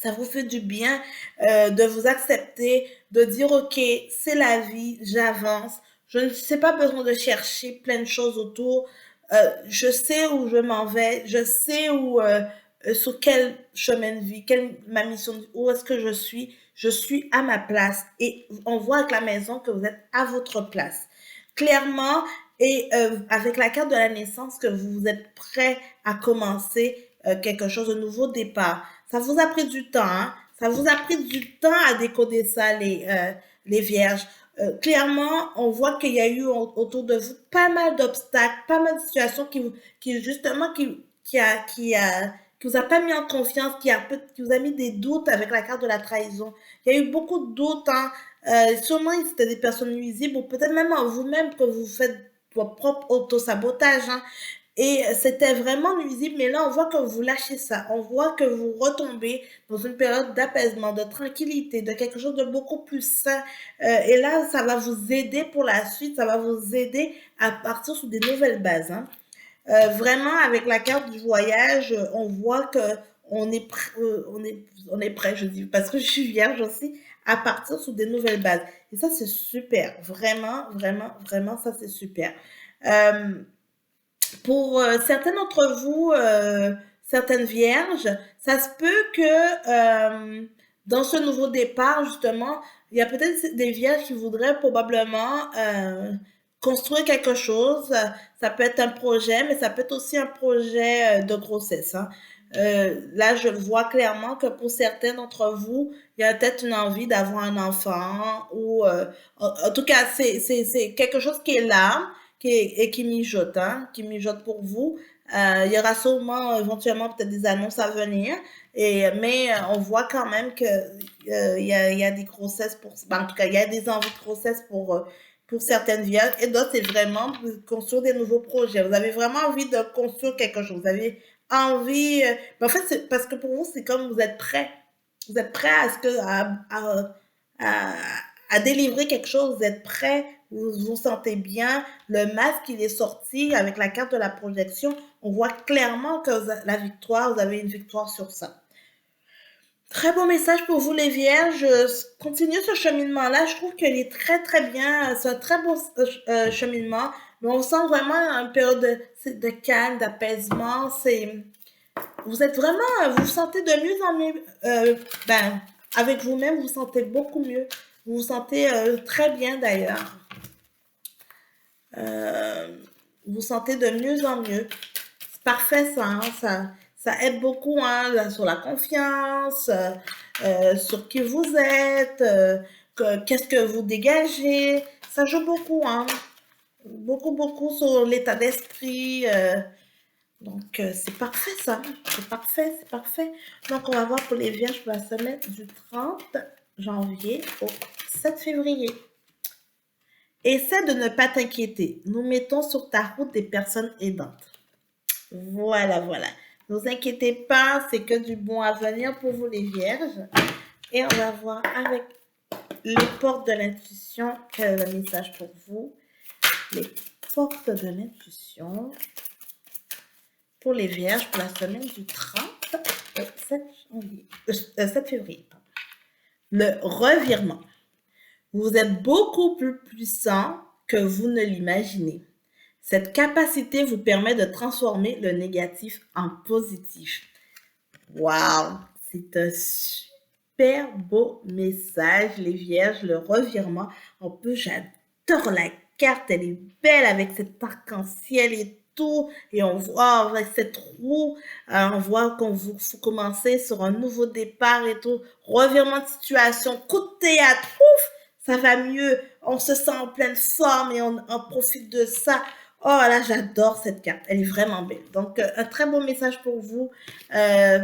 Ça vous fait du bien de vous accepter, de dire, OK, c'est la vie, j'avance. Je ne sais pas besoin de chercher plein de choses autour. Je sais où je m'en vais, je sais sur quel chemin de vie, quelle ma mission, où est-ce que je suis à ma place. Et on voit avec la maison que vous êtes à votre place. Clairement, et avec la carte de la naissance, que vous êtes prêt à commencer quelque chose de nouveau départ. Ça vous a pris du temps, hein? Ça vous a pris du temps à décoder ça, les vierges. Clairement, on voit qu'il y a eu autour de vous pas mal d'obstacles, pas mal de situations qui justement, qui vous a pas mis en confiance, qui vous a mis des doutes avec la carte de la trahison. Il y a eu beaucoup de doutes, hein. Sûrement, c'était des personnes nuisibles, ou peut-être même en vous-même que vous faites votre propre auto-sabotage, hein. Et c'était vraiment nuisible, mais là, on voit que vous lâchez ça. On voit que vous retombez dans une période d'apaisement, de tranquillité, de quelque chose de beaucoup plus sain. Et là, ça va vous aider pour la suite, ça va vous aider à partir sur des nouvelles bases, hein. Vraiment, avec la carte du voyage, on voit que on est, on est prêt, je dis, parce que je suis vierge aussi, à partir sur des nouvelles bases. Et ça, c'est super. Vraiment, vraiment, vraiment, ça, c'est super. Euh, pour certaines d'entre vous, certaines vierges, ça se peut que dans ce nouveau départ, justement, il y a peut-être des vierges qui voudraient probablement construire quelque chose. Ça peut être un projet, mais ça peut être aussi un projet de grossesse, hein. Là, je vois clairement que pour certains d'entre vous, il y a peut-être une envie d'avoir un enfant ou, en tout cas, c'est quelque chose qui est là et qui mijote, hein, qui mijote pour vous. Il y aura sûrement éventuellement peut-être des annonces à venir, mais on voit quand même que il y a des grossesses en tout cas, il y a des envies de grossesse pour certaines vierges et d'autres, c'est vraiment de construire des nouveaux projets. Vous avez vraiment envie de construire quelque chose. Vous avez envie, mais en fait, c'est parce que pour vous, c'est comme vous êtes prêt. Vous êtes prêt à, à délivrer quelque chose, vous êtes prêt, vous vous sentez bien. Le masque, il est sorti avec la carte de la projection. On voit clairement que la victoire, vous avez une victoire sur ça. Très bon message pour vous les vierges. Continuez ce cheminement-là. Je trouve qu'il est très très bien. C'est un très beau cheminement. Mais on sent vraiment une période de calme, d'apaisement. Vous êtes vraiment, vous vous sentez de mieux en mieux. Ben, avec vous-même, vous vous sentez beaucoup mieux. Vous vous sentez très bien d'ailleurs. Euh, vous vous sentez de mieux en mieux. C'est parfait ça, hein, ça aide beaucoup, hein, sur la confiance, sur qui vous êtes, qu'est-ce que vous dégagez. Ça joue beaucoup, hein, beaucoup, beaucoup sur l'état d'esprit. Donc, c'est parfait ça. C'est parfait, c'est parfait. Donc, on va voir pour les vierges pour la semaine du 30 janvier au 7 février. Essaie de ne pas t'inquiéter. Nous mettons sur ta route des personnes aidantes. Voilà, voilà. Ne vous inquiétez pas, c'est que du bon à venir pour vous les vierges. Et on va voir avec les portes de l'intuition quel est le message pour vous. Les portes de l'intuition pour les vierges pour la semaine du 30 au 7 février. Le revirement. Vous êtes beaucoup plus puissant que vous ne l'imaginez. Cette capacité vous permet de transformer le négatif en positif. Waouh! C'est un super beau message, les vierges, le revirement. En plus, j'adore la carte, elle est belle avec cet arc-en-ciel et tout. Et on voit avec cette roue, on voit qu'on vous commencez sur un nouveau départ et tout. Revirement de situation, coup de théâtre, ouf! Ça va mieux, on se sent en pleine forme et on profite de ça. Oh là, j'adore cette carte, elle est vraiment belle. Donc, un très beau message pour vous, euh,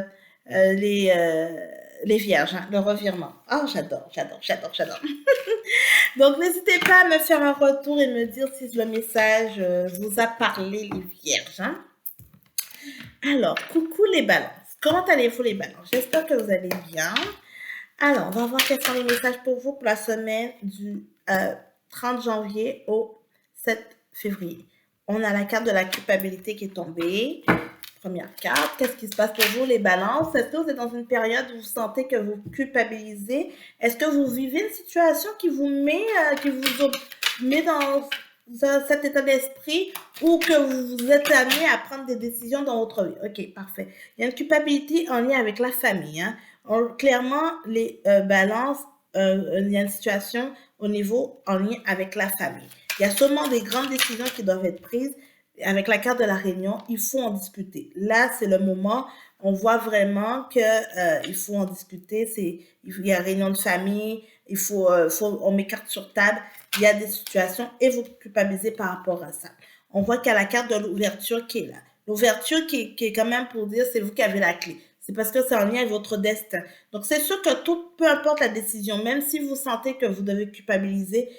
euh, les, euh, les vierges, hein, le revirement. Oh, j'adore, j'adore, j'adore, j'adore. Donc, n'hésitez pas à me faire un retour et me dire si le message vous a parlé, les vierges, hein. Alors, coucou les balances. Comment allez-vous les balances? J'espère que vous allez bien. Alors, on va voir quels sont les messages pour vous pour la semaine du 30 janvier au 7 février. On a la carte de la culpabilité qui est tombée. Première carte, qu'est-ce qui se passe pour vous, les balances? Est-ce que vous êtes dans une période où vous sentez que vous culpabilisez? Est-ce que vous vivez une situation qui vous met dans cet état d'esprit ou que vous êtes amené à prendre des décisions dans votre vie? Ok, parfait. Il y a une culpabilité en lien avec la famille. Hein. Clairement, les balances, il y a une situation au niveau en lien avec la famille. Il y a seulement des grandes décisions qui doivent être prises. Avec la carte de la réunion, il faut en discuter. Là, c'est le moment, on voit vraiment que il faut en discuter. Il y a réunion de famille, on met carte sur table. Il y a des situations et vous culpabilisez par rapport à ça. On voit qu'il y a la carte de l'ouverture qui est là. L'ouverture qui est quand même pour dire c'est vous qui avez la clé. C'est parce que c'est en lien avec votre destin. Donc, c'est sûr que peu importe la décision, même si vous sentez que vous devez culpabiliser,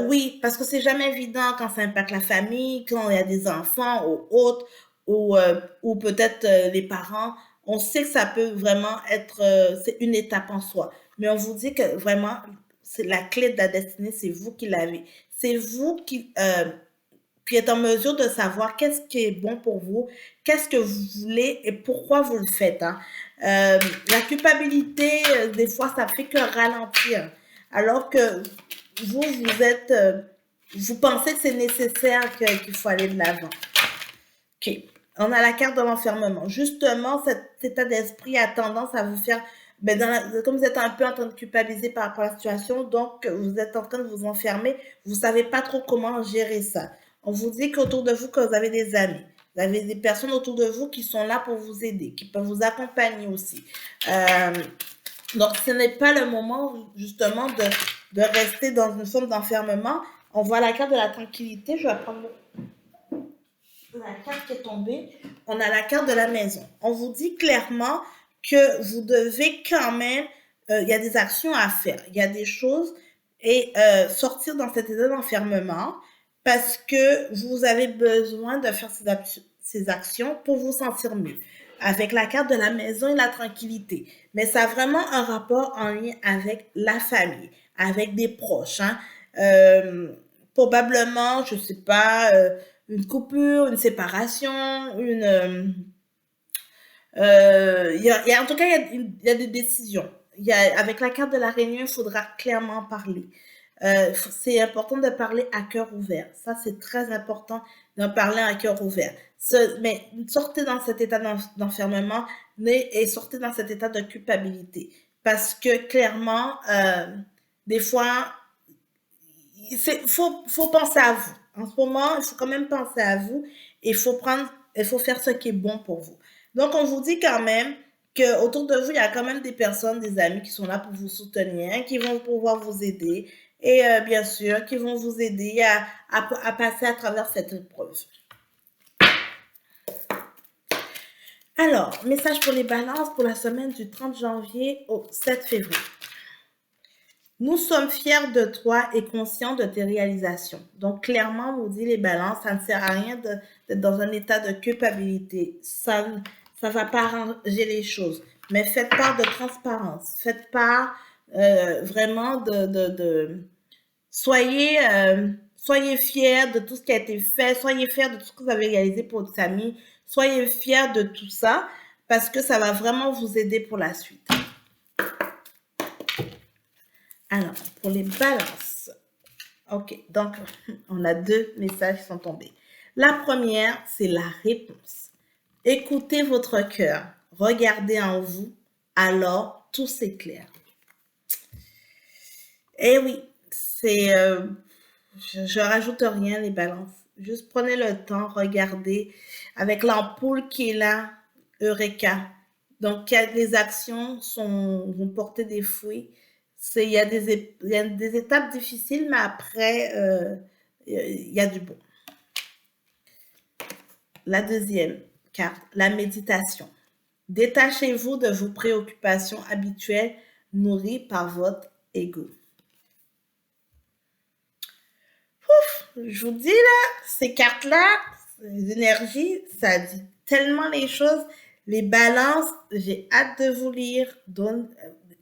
oui, parce que c'est jamais évident quand ça impacte la famille, quand il y a des enfants ou autres, ou peut-être les parents. On sait que ça peut vraiment être, c'est une étape en soi. Mais on vous dit que vraiment, c'est la clé de la destinée, c'est vous qui l'avez. C'est vous qui êtes en mesure de savoir qu'est-ce qui est bon pour vous, qu'est-ce que vous voulez et pourquoi vous le faites. Hein. La culpabilité, des fois, ça fait que ralentir. Alors que vous pensez que c'est nécessaire qu'il faut aller de l'avant. Ok. On a la carte de l'enfermement. Justement, cet état d'esprit a tendance à vous faire, comme vous êtes un peu en train de culpabiliser par rapport à la situation, donc vous êtes en train de vous enfermer, vous savez pas trop comment gérer ça. On vous dit qu'autour de vous, que vous avez des amis, vous avez des personnes autour de vous qui sont là pour vous aider, qui peuvent vous accompagner aussi. Donc, ce n'est pas le moment, justement, de rester dans une forme d'enfermement. On voit la carte de la tranquillité. Je vais prendre la carte qui est tombée. On a la carte de la maison. On vous dit clairement que vous devez quand même, il y a des actions à faire. Il y a des choses et sortir dans cet état d'enfermement parce que vous avez besoin de faire ces actions pour vous sentir mieux. Avec la carte de la maison et la tranquillité. Mais ça a vraiment un rapport en lien avec la famille, avec des proches. Hein. Probablement, je sais pas, une coupure, une séparation, en tout cas, il y a des décisions. Avec la carte de la réunion, il faudra clairement parler. C'est important de parler à cœur ouvert. Ça, c'est très important d'en parler à cœur ouvert. Mais sortez dans cet état d'enfermement et sortez dans cet état de culpabilité. Parce que clairement, des fois, faut penser à vous. En ce moment, il faut quand même penser à vous et il faut faire ce qui est bon pour vous. Donc, on vous dit quand même que autour de vous, il y a quand même des personnes, des amis qui sont là pour vous soutenir, qui vont pouvoir vous aider et bien sûr, qui vont vous aider à passer à travers cette épreuve. Alors, message pour les balances pour la semaine du 30 janvier au 7 février. Nous sommes fiers de toi et conscients de tes réalisations. Donc, clairement, on vous dit les balances, ça ne sert à rien d'être dans un état de culpabilité. Ça ne va pas arranger les choses. Mais faites part de transparence. Faites part vraiment soyez fiers de tout ce qui a été fait. Soyez fiers de tout ce que vous avez réalisé pour votre famille. Soyez fiers de tout ça parce que ça va vraiment vous aider pour la suite. Alors, pour les balances. Ok, donc on a 2 messages qui sont tombés. La première, c'est la réponse. Écoutez votre cœur, regardez en vous, alors tout s'éclaire. Eh oui, je rajoute rien les balances. Juste prenez le temps, regardez avec l'ampoule qui est là, Eureka. Donc, les actions vont porter des fruits. Il y a des étapes difficiles, mais après, il y a du bon. La deuxième carte, la méditation. Détachez-vous de vos préoccupations habituelles nourries par votre ego. Je vous dis là, ces cartes-là, les énergies, ça dit tellement les choses. Les balances, j'ai hâte de vous lire.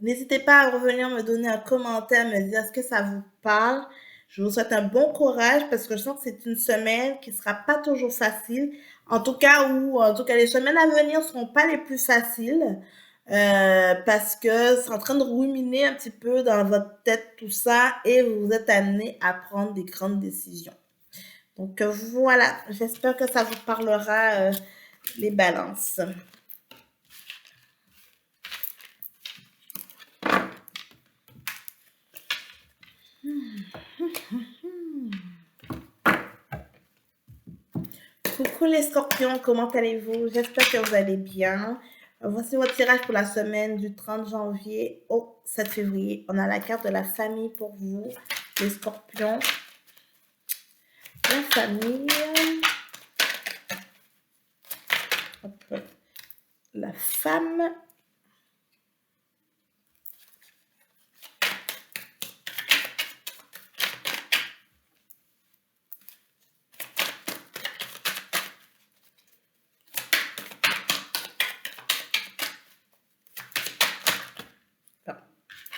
N'hésitez pas à revenir me donner un commentaire, me dire est-ce que ça vous parle. Je vous souhaite un bon courage parce que je sens que c'est une semaine qui ne sera pas toujours facile En tout cas, les semaines à venir seront pas les plus faciles parce que c'est en train de ruminer un petit peu dans votre tête tout ça et vous êtes amené à prendre des grandes décisions. Donc voilà, j'espère que ça vous parlera les balances. Coucou les scorpions, comment allez-vous? J'espère que vous allez bien. Voici votre tirage pour la semaine du 30 janvier au 7 février. On a la carte de la famille pour vous, les scorpions. La famille. Hop. La femme.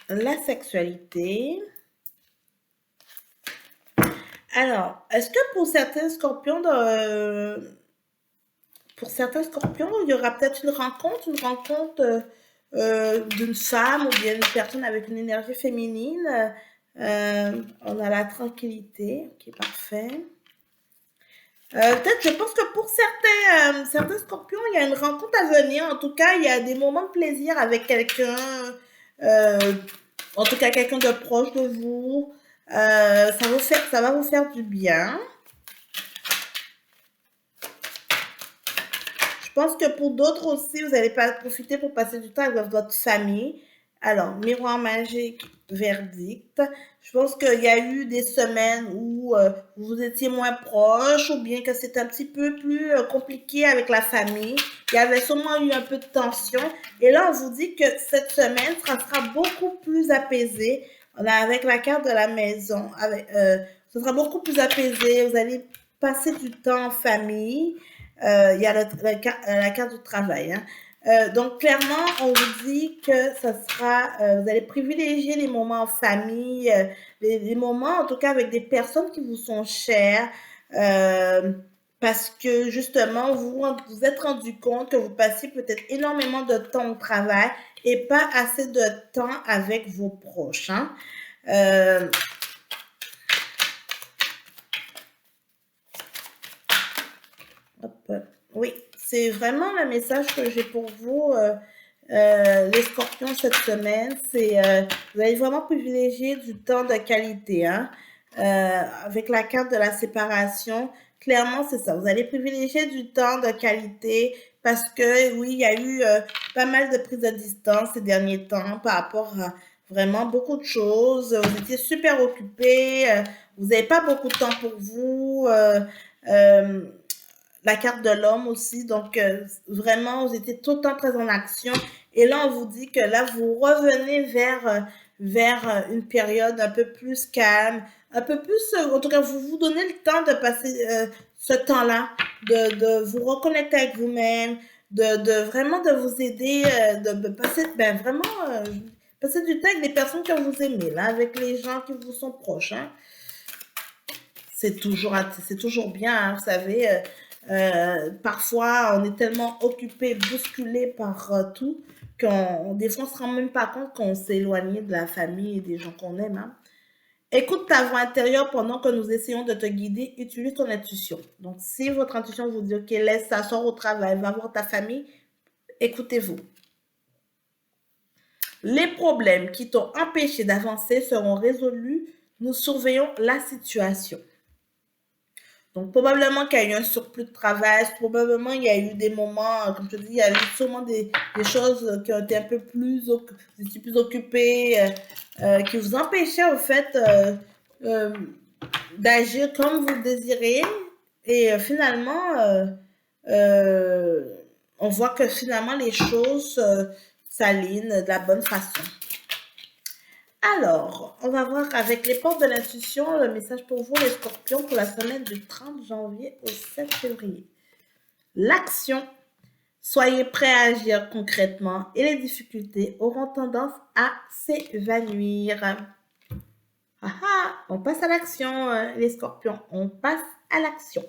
La sexualité. Alors, est-ce que pour certains scorpions, il y aura peut-être une rencontre d'une femme ou bien d'une personne avec une énergie féminine. On a la tranquillité, qui est parfait. Peut-être, je pense que pour certains scorpions, il y a une rencontre à venir. En tout cas, il y a des moments de plaisir avec quelqu'un, euh, en tout cas quelqu'un de proche de vous. Ça va vous faire du bien. Je pense que pour d'autres aussi, vous allez pas profiter pour passer du temps avec votre famille. Alors, miroir magique, verdict. Je pense qu'il y a eu des semaines où vous étiez moins proche ou bien que c'était un petit peu plus compliqué avec la famille. Il y avait sûrement eu un peu de tension. Et là, on vous dit que cette semaine sera beaucoup plus apaisée. On a avec la carte de la maison. Ce sera beaucoup plus apaisé. Vous allez passer du temps en famille. Il y a la carte du travail. Hein. Donc, clairement, on vous dit que ça sera, vous allez privilégier les moments en famille, les moments, en tout cas, avec des personnes qui vous sont chères, parce que justement, vous êtes rendu compte que vous passiez peut-être énormément de temps au travail et pas assez de temps avec vos proches. Hein. Hop. Oui, c'est vraiment le message que j'ai pour vous, les scorpions, cette semaine. Vous allez vraiment privilégier du temps de qualité. Hein? Avec la carte de la séparation, clairement, c'est ça. Vous allez privilégier du temps de qualité parce que, oui, il y a eu pas mal de prises de distance ces derniers temps par rapport à vraiment beaucoup de choses. Vous étiez super occupés, vous n'avez pas beaucoup de temps pour vous. Euh, la carte de l'homme aussi. Donc, vraiment, vous étiez tout le temps très en action. Et là, on vous dit que là, vous revenez vers une période un peu plus calme, un peu plus, en tout cas, vous vous donnez le temps de passer ce temps-là, de vous reconnecter avec vous-même, de vraiment de vous aider, de passer, ben vraiment, passer du temps avec des personnes que vous aimez, là, avec les gens qui vous sont proches. Hein. C'est toujours bien, hein, vous savez. Parfois, on est tellement occupé, bousculé par tout, des fois, on se rend même pas compte qu'on s'est éloigné de la famille et des gens qu'on aime. Hein. Écoute ta voix intérieure pendant que nous essayons de te guider. Utilise ton intuition. Donc, si votre intuition vous dit, OK, laisse ça, sors au travail, va voir ta famille, écoutez-vous. Les problèmes qui t'ont empêché d'avancer seront résolus. Nous surveillons la situation. Donc, probablement qu'il y a eu un surplus de travail, probablement il y a eu des moments, comme je te dis, il y a eu sûrement des choses qui ont été un peu plus occupées, qui vous empêchaient en fait euh, d'agir comme vous le désirez. Et finalement, on voit que finalement les choses s'alignent de la bonne façon. Alors, on va voir avec les portes de l'intuition le message pour vous, les scorpions, pour la semaine du 30 janvier au 7 février. L'action. Soyez prêts à agir concrètement et les difficultés auront tendance à s'évanouir. On passe à l'action, les scorpions. On passe à l'action.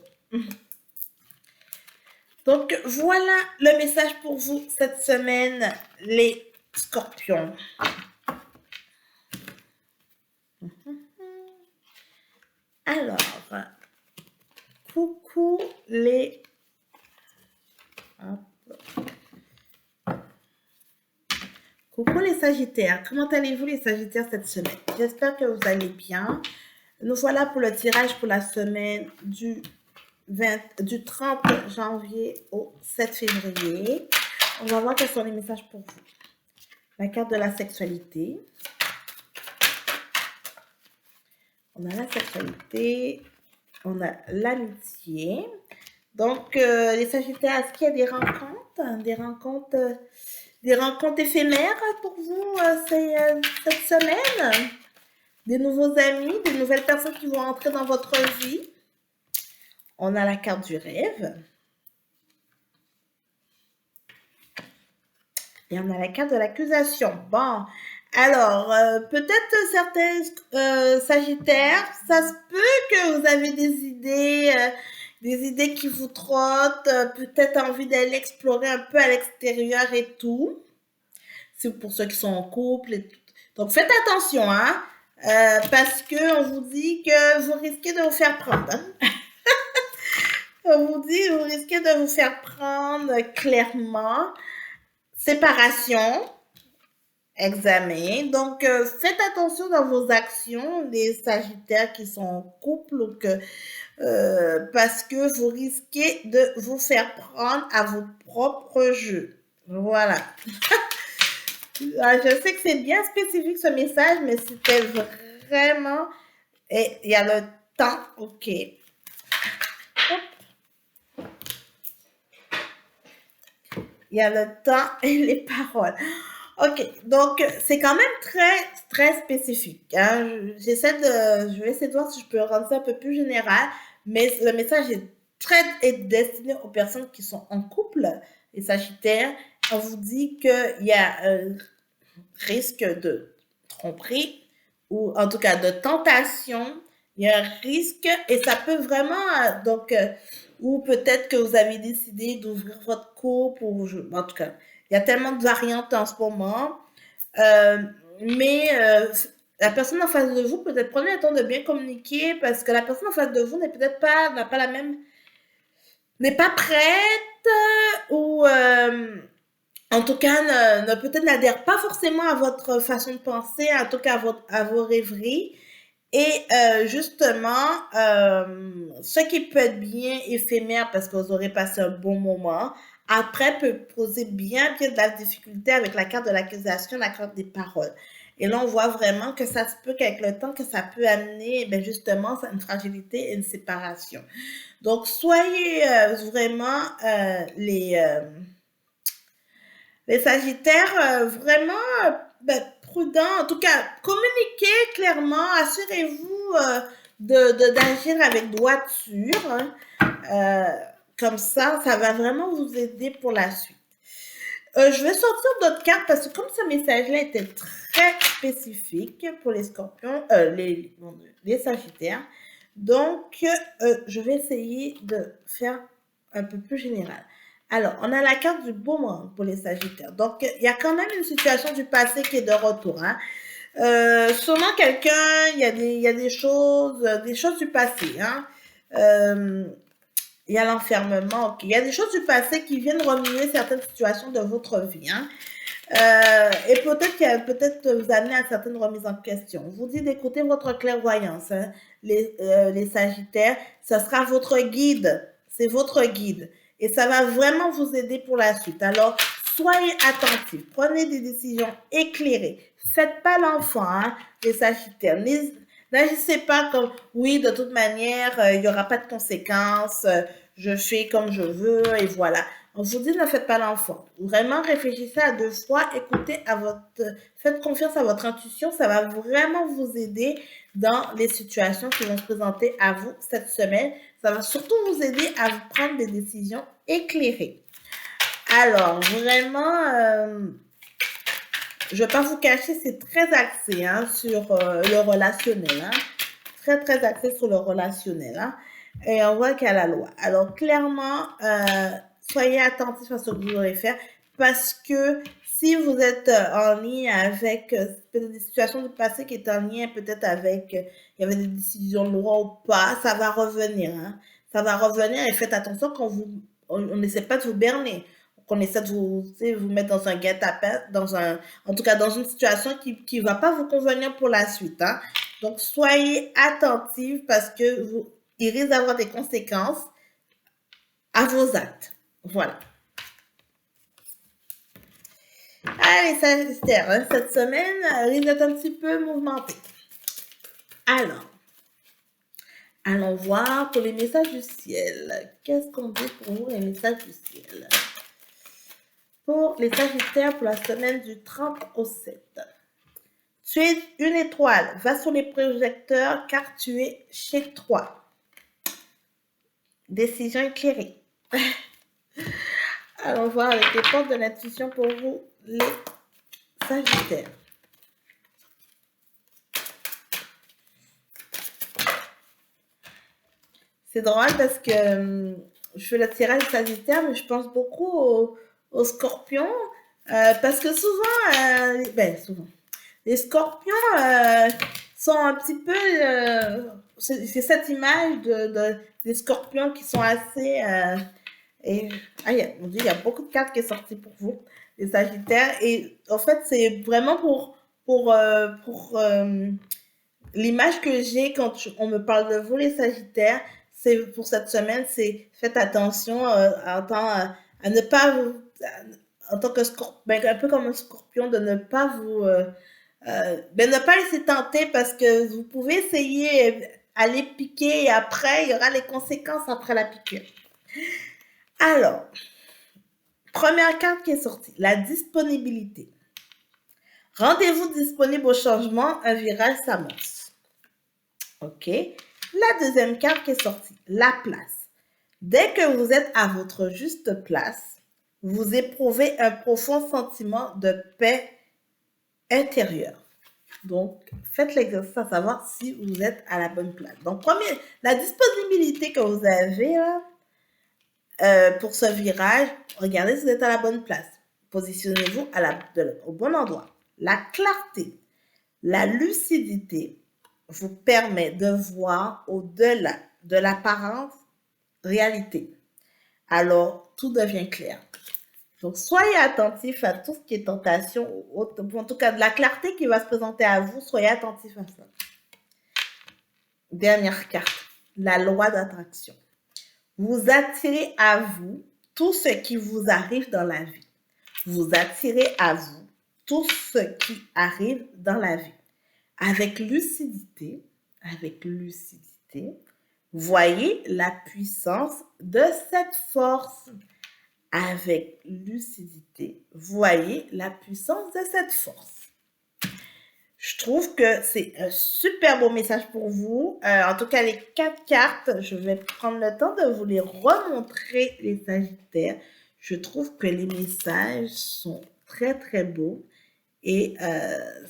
Donc, voilà le message pour vous cette semaine, les scorpions. Alors, coucou les... Coucou les Sagittaires, comment allez-vous les Sagittaires cette semaine? J'espère que vous allez bien. Nous voilà pour le tirage pour la semaine du 30 janvier au 7 février. On va voir quels sont les messages pour vous. La carte de la sexualité. On a la sexualité. On a l'amitié. Donc, les Sagittaires, est-ce qu'il y a des rencontres éphémères pour vous cette semaine? Des nouveaux amis, des nouvelles personnes qui vont entrer dans votre vie? On a la carte du rêve. Et on a la carte de l'accusation. Bon, alors, peut-être certains Sagittaires, ça se peut que vous avez des idées qui vous trottent, peut-être envie d'aller explorer un peu à l'extérieur et tout. C'est pour ceux qui sont en couple et tout. Donc, faites attention, hein, parce qu'on vous dit que vous risquez de vous faire prendre. Hein. On vous dit, vous risquez de vous faire prendre clairement. Séparation, examen. Donc, faites attention dans vos actions, les Sagittaires qui sont en couple, ou parce que vous risquez de vous faire prendre à vos propres jeux. Voilà. Je sais que c'est bien spécifique ce message, mais c'était vraiment... Et il y a le temps, ok. Il y a le temps et les paroles. Ok, donc c'est quand même très, très spécifique. Hein. Je vais essayer de voir si je peux rendre ça un peu plus général, mais le message est destiné aux personnes qui sont en couple, les Sagittaires. On vous dit qu'il y a un risque de tromperie, ou en tout cas de tentation. Il y a un risque et ça peut vraiment, ou peut-être que vous avez décidé d'ouvrir votre couple, en tout cas, il y a tellement de variantes en ce moment. Mais la personne en face de vous, peut-être prenez le temps de bien communiquer parce que la personne en face de vous n'a pas la même, n'est pas prête ou en tout cas peut-être n'adhère pas forcément à votre façon de penser, en tout cas à vos rêveries. Et justement, ce qui peut être bien éphémère parce que vous aurez passé un bon moment, après peut poser bien de la difficulté avec la carte de l'accusation, la carte des paroles. Et là, on voit vraiment que ça se peut qu'avec le temps, que ça peut amener justement une fragilité et une séparation. Donc, soyez vraiment les Sagittaires, vraiment prudents. En tout cas, communiquez clairement. Assurez-vous d'agir avec droiture. Hein. Comme ça va vraiment vous aider pour la suite. Je vais sortir d'autres cartes parce que comme ce message-là était très spécifique pour les scorpions, les Sagittaires, donc je vais essayer de faire un peu plus général. Alors, on a la carte du boomerang pour les Sagittaires. Donc, il y a quand même une situation du passé qui est de retour. Hein. Sûrement quelqu'un, il y a des choses du passé. Hein. Il y a l'enfermement. Okay. Il y a des choses du passé qui viennent remuer certaines situations de votre vie. Hein. Et peut-être vous amener à certaines remises en question. On vous dit d'écouter votre clairvoyance. Hein. Les Sagittaires, ça sera votre guide. C'est votre guide. Et ça va vraiment vous aider pour la suite. Alors, soyez attentifs. Prenez des décisions éclairées. Faites pas l'enfant, hein, les Sagittaires. N'agissez pas comme, oui, de toute manière, il n'y aura pas de conséquences. Je fais comme je veux et voilà. On vous dit ne faites pas l'enfant. Vraiment réfléchissez à 2 fois. Faites confiance à votre intuition. Ça va vraiment vous aider dans les situations qui vont se présenter à vous cette semaine. Ça va surtout vous aider à vous prendre des décisions éclairées. Alors, vraiment, je ne vais pas vous cacher, c'est très axé hein, sur le relationnel. Hein. Très, très axé sur le relationnel. Hein. Et on voit qu'il y a la loi. Alors, clairement, soyez attentifs à ce que vous devrez faire parce que si vous êtes en lien avec peut-être des situations du passé qui étaient en lien peut-être avec, il y avait des décisions de loi ou pas, ça va revenir. Hein. Ça va revenir et faites attention quand on n'essaie pas de vous berner. Qu'on essaie de vous, vous mettre dans un guet-apens, en tout cas dans une situation qui ne va pas vous convenir pour la suite. Hein. Donc, soyez attentifs parce que il risque d'avoir des conséquences à vos actes. Voilà. Allez, Sagittaire, hein, cette semaine risque d'être un petit peu mouvementée. Alors, allons voir pour les messages du ciel. Qu'est-ce qu'on dit pour vous, les messages du ciel? Pour les Sagittaires, pour la semaine du 30 au 7. Tu es une étoile, va sur les projecteurs car tu es chez toi. Décision éclairée. Allons voir avec les portes de l'intuition pour vous, les Sagittaires. C'est drôle parce que je fais le tirage Sagittaire, mais je pense beaucoup aux Scorpions parce que souvent, les Scorpions sont un petit peu... c'est cette image des Scorpions qui sont assez... mon Dieu, il y a beaucoup de cartes qui sont sorties pour vous, les Sagittaires. Et en fait, c'est vraiment pour l'image que j'ai quand on me parle de vous, les Sagittaires. C'est pour cette semaine, c'est faites attention à ne pas vous... En tant que scorpion, un peu comme un scorpion, de ne pas vous... ne pas laisser tenter parce que vous pouvez essayer aller piquer et après, il y aura les conséquences après la piqûre. Alors, première carte qui est sortie, la disponibilité. Rendez-vous disponible au changement, un virage s'amorce. OK. La deuxième carte qui est sortie, la place. Dès que vous êtes à votre juste place, vous éprouvez un profond sentiment de paix intérieure. Donc, faites l'exercice à savoir si vous êtes à la bonne place. Donc, la disponibilité que vous avez là, pour ce virage, regardez si vous êtes à la bonne place. Positionnez-vous au bon endroit. La clarté, la lucidité vous permet de voir au-delà de l'apparence réalité. Alors, tout devient clair. Donc, soyez attentifs à tout ce qui est tentation, en tout cas de la clarté qui va se présenter à vous, soyez attentifs à ça. Dernière carte, la loi d'attraction. Vous attirez à vous tout ce qui vous arrive dans la vie. Vous attirez à vous tout ce qui arrive dans la vie. Avec lucidité, voyez la puissance de cette force. Avec lucidité, voyez la puissance de cette force. Je trouve que c'est un super beau message pour vous. En tout cas, les 4 cartes, je vais prendre le temps de vous les remontrer, les Sagittaires. Je trouve que les messages sont très, très beaux. Et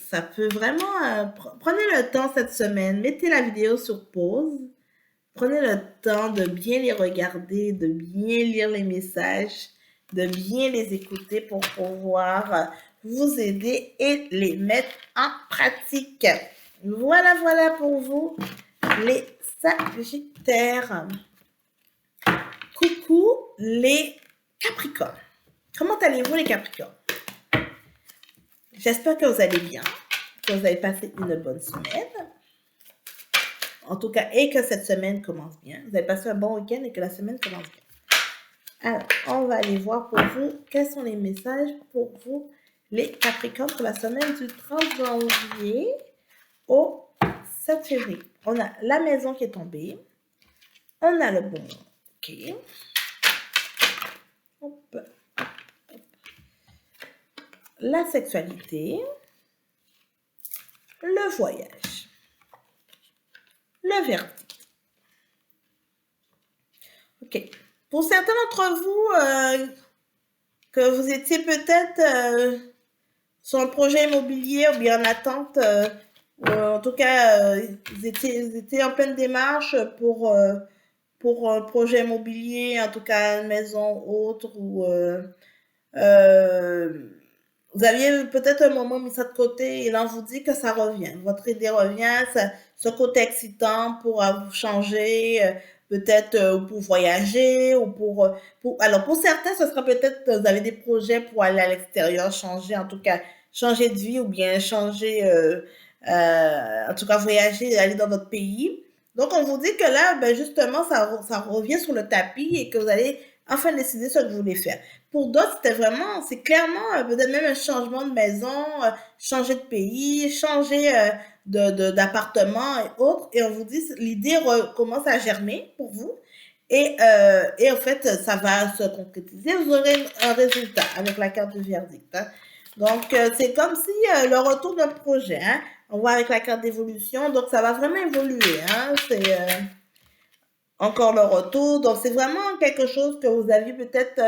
ça peut vraiment... prenez le temps cette semaine, mettez la vidéo sur pause. Prenez le temps de bien les regarder, de bien lire les messages, de bien les écouter pour pouvoir vous aider et les mettre en pratique. Voilà pour vous, les Sagittaires. Coucou les Capricornes. Comment allez-vous les Capricornes? J'espère que vous allez bien, que vous avez passé une bonne semaine. En tout cas, et que cette semaine commence bien. Vous avez passé un bon week-end et que la semaine commence bien. Alors, on va aller voir pour vous quels sont les messages pour vous, les Capricornes, pour la semaine du 30 janvier au 7 février. On a la maison qui est tombée. On a le bon. OK. Hop. La sexualité. Le voyage. Le verdict. OK. Pour certains d'entre vous, que vous étiez peut-être sur un projet immobilier ou bien en attente, en tout cas, vous étiez en pleine démarche pour pour un projet immobilier, en tout cas une maison autre, ou euh, vous aviez peut-être un moment mis ça de côté et là on vous dit que ça revient. Votre idée revient, ça, ce côté excitant pour vous changer, peut-être pour voyager ou alors pour certains, ce sera peut-être vous avez des projets pour aller à l'extérieur, changer en tout cas, changer de vie ou bien changer, en tout cas voyager, aller dans votre pays. Donc on vous dit que là, ben justement, ça revient sur le tapis et que vous allez enfin décider ce que vous voulez faire. Pour d'autres, c'était vraiment, c'est clairement peut-être même un changement de maison, changer de pays, changer d'appartement et autres. Et on vous dit, l'idée commence à germer pour vous. Et en fait, ça va se concrétiser. Vous aurez un résultat avec la carte du verdict, hein. Donc, c'est comme si le retour d'un projet, hein. On voit avec la carte d'évolution. Donc, ça va vraiment évoluer, hein. C'est encore le retour. Donc, c'est vraiment quelque chose que vous aviez peut-être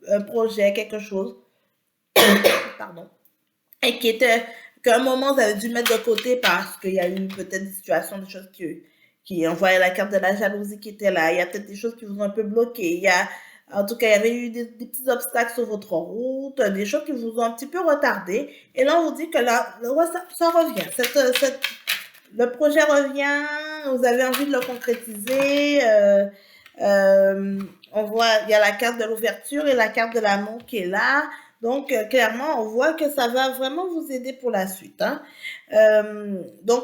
un projet, quelque chose, pardon, et qui était, qu'à un moment, vous avez dû mettre de côté parce qu'il y a eu peut-être des situations, des choses qui envoyaient la carte de la jalousie qui était là. Il y a peut-être des choses qui vous ont un peu bloqué. Il y a, en tout cas, il y avait eu des petits obstacles sur votre route, des choses qui vous ont un petit peu retardé. Et là, on vous dit que là, ouais, ça revient. Le projet revient, vous avez envie de le concrétiser. On voit, il y a la carte de l'ouverture et la carte de l'amour qui est là. Donc, clairement, on voit que ça va vraiment vous aider pour la suite, hein. Donc,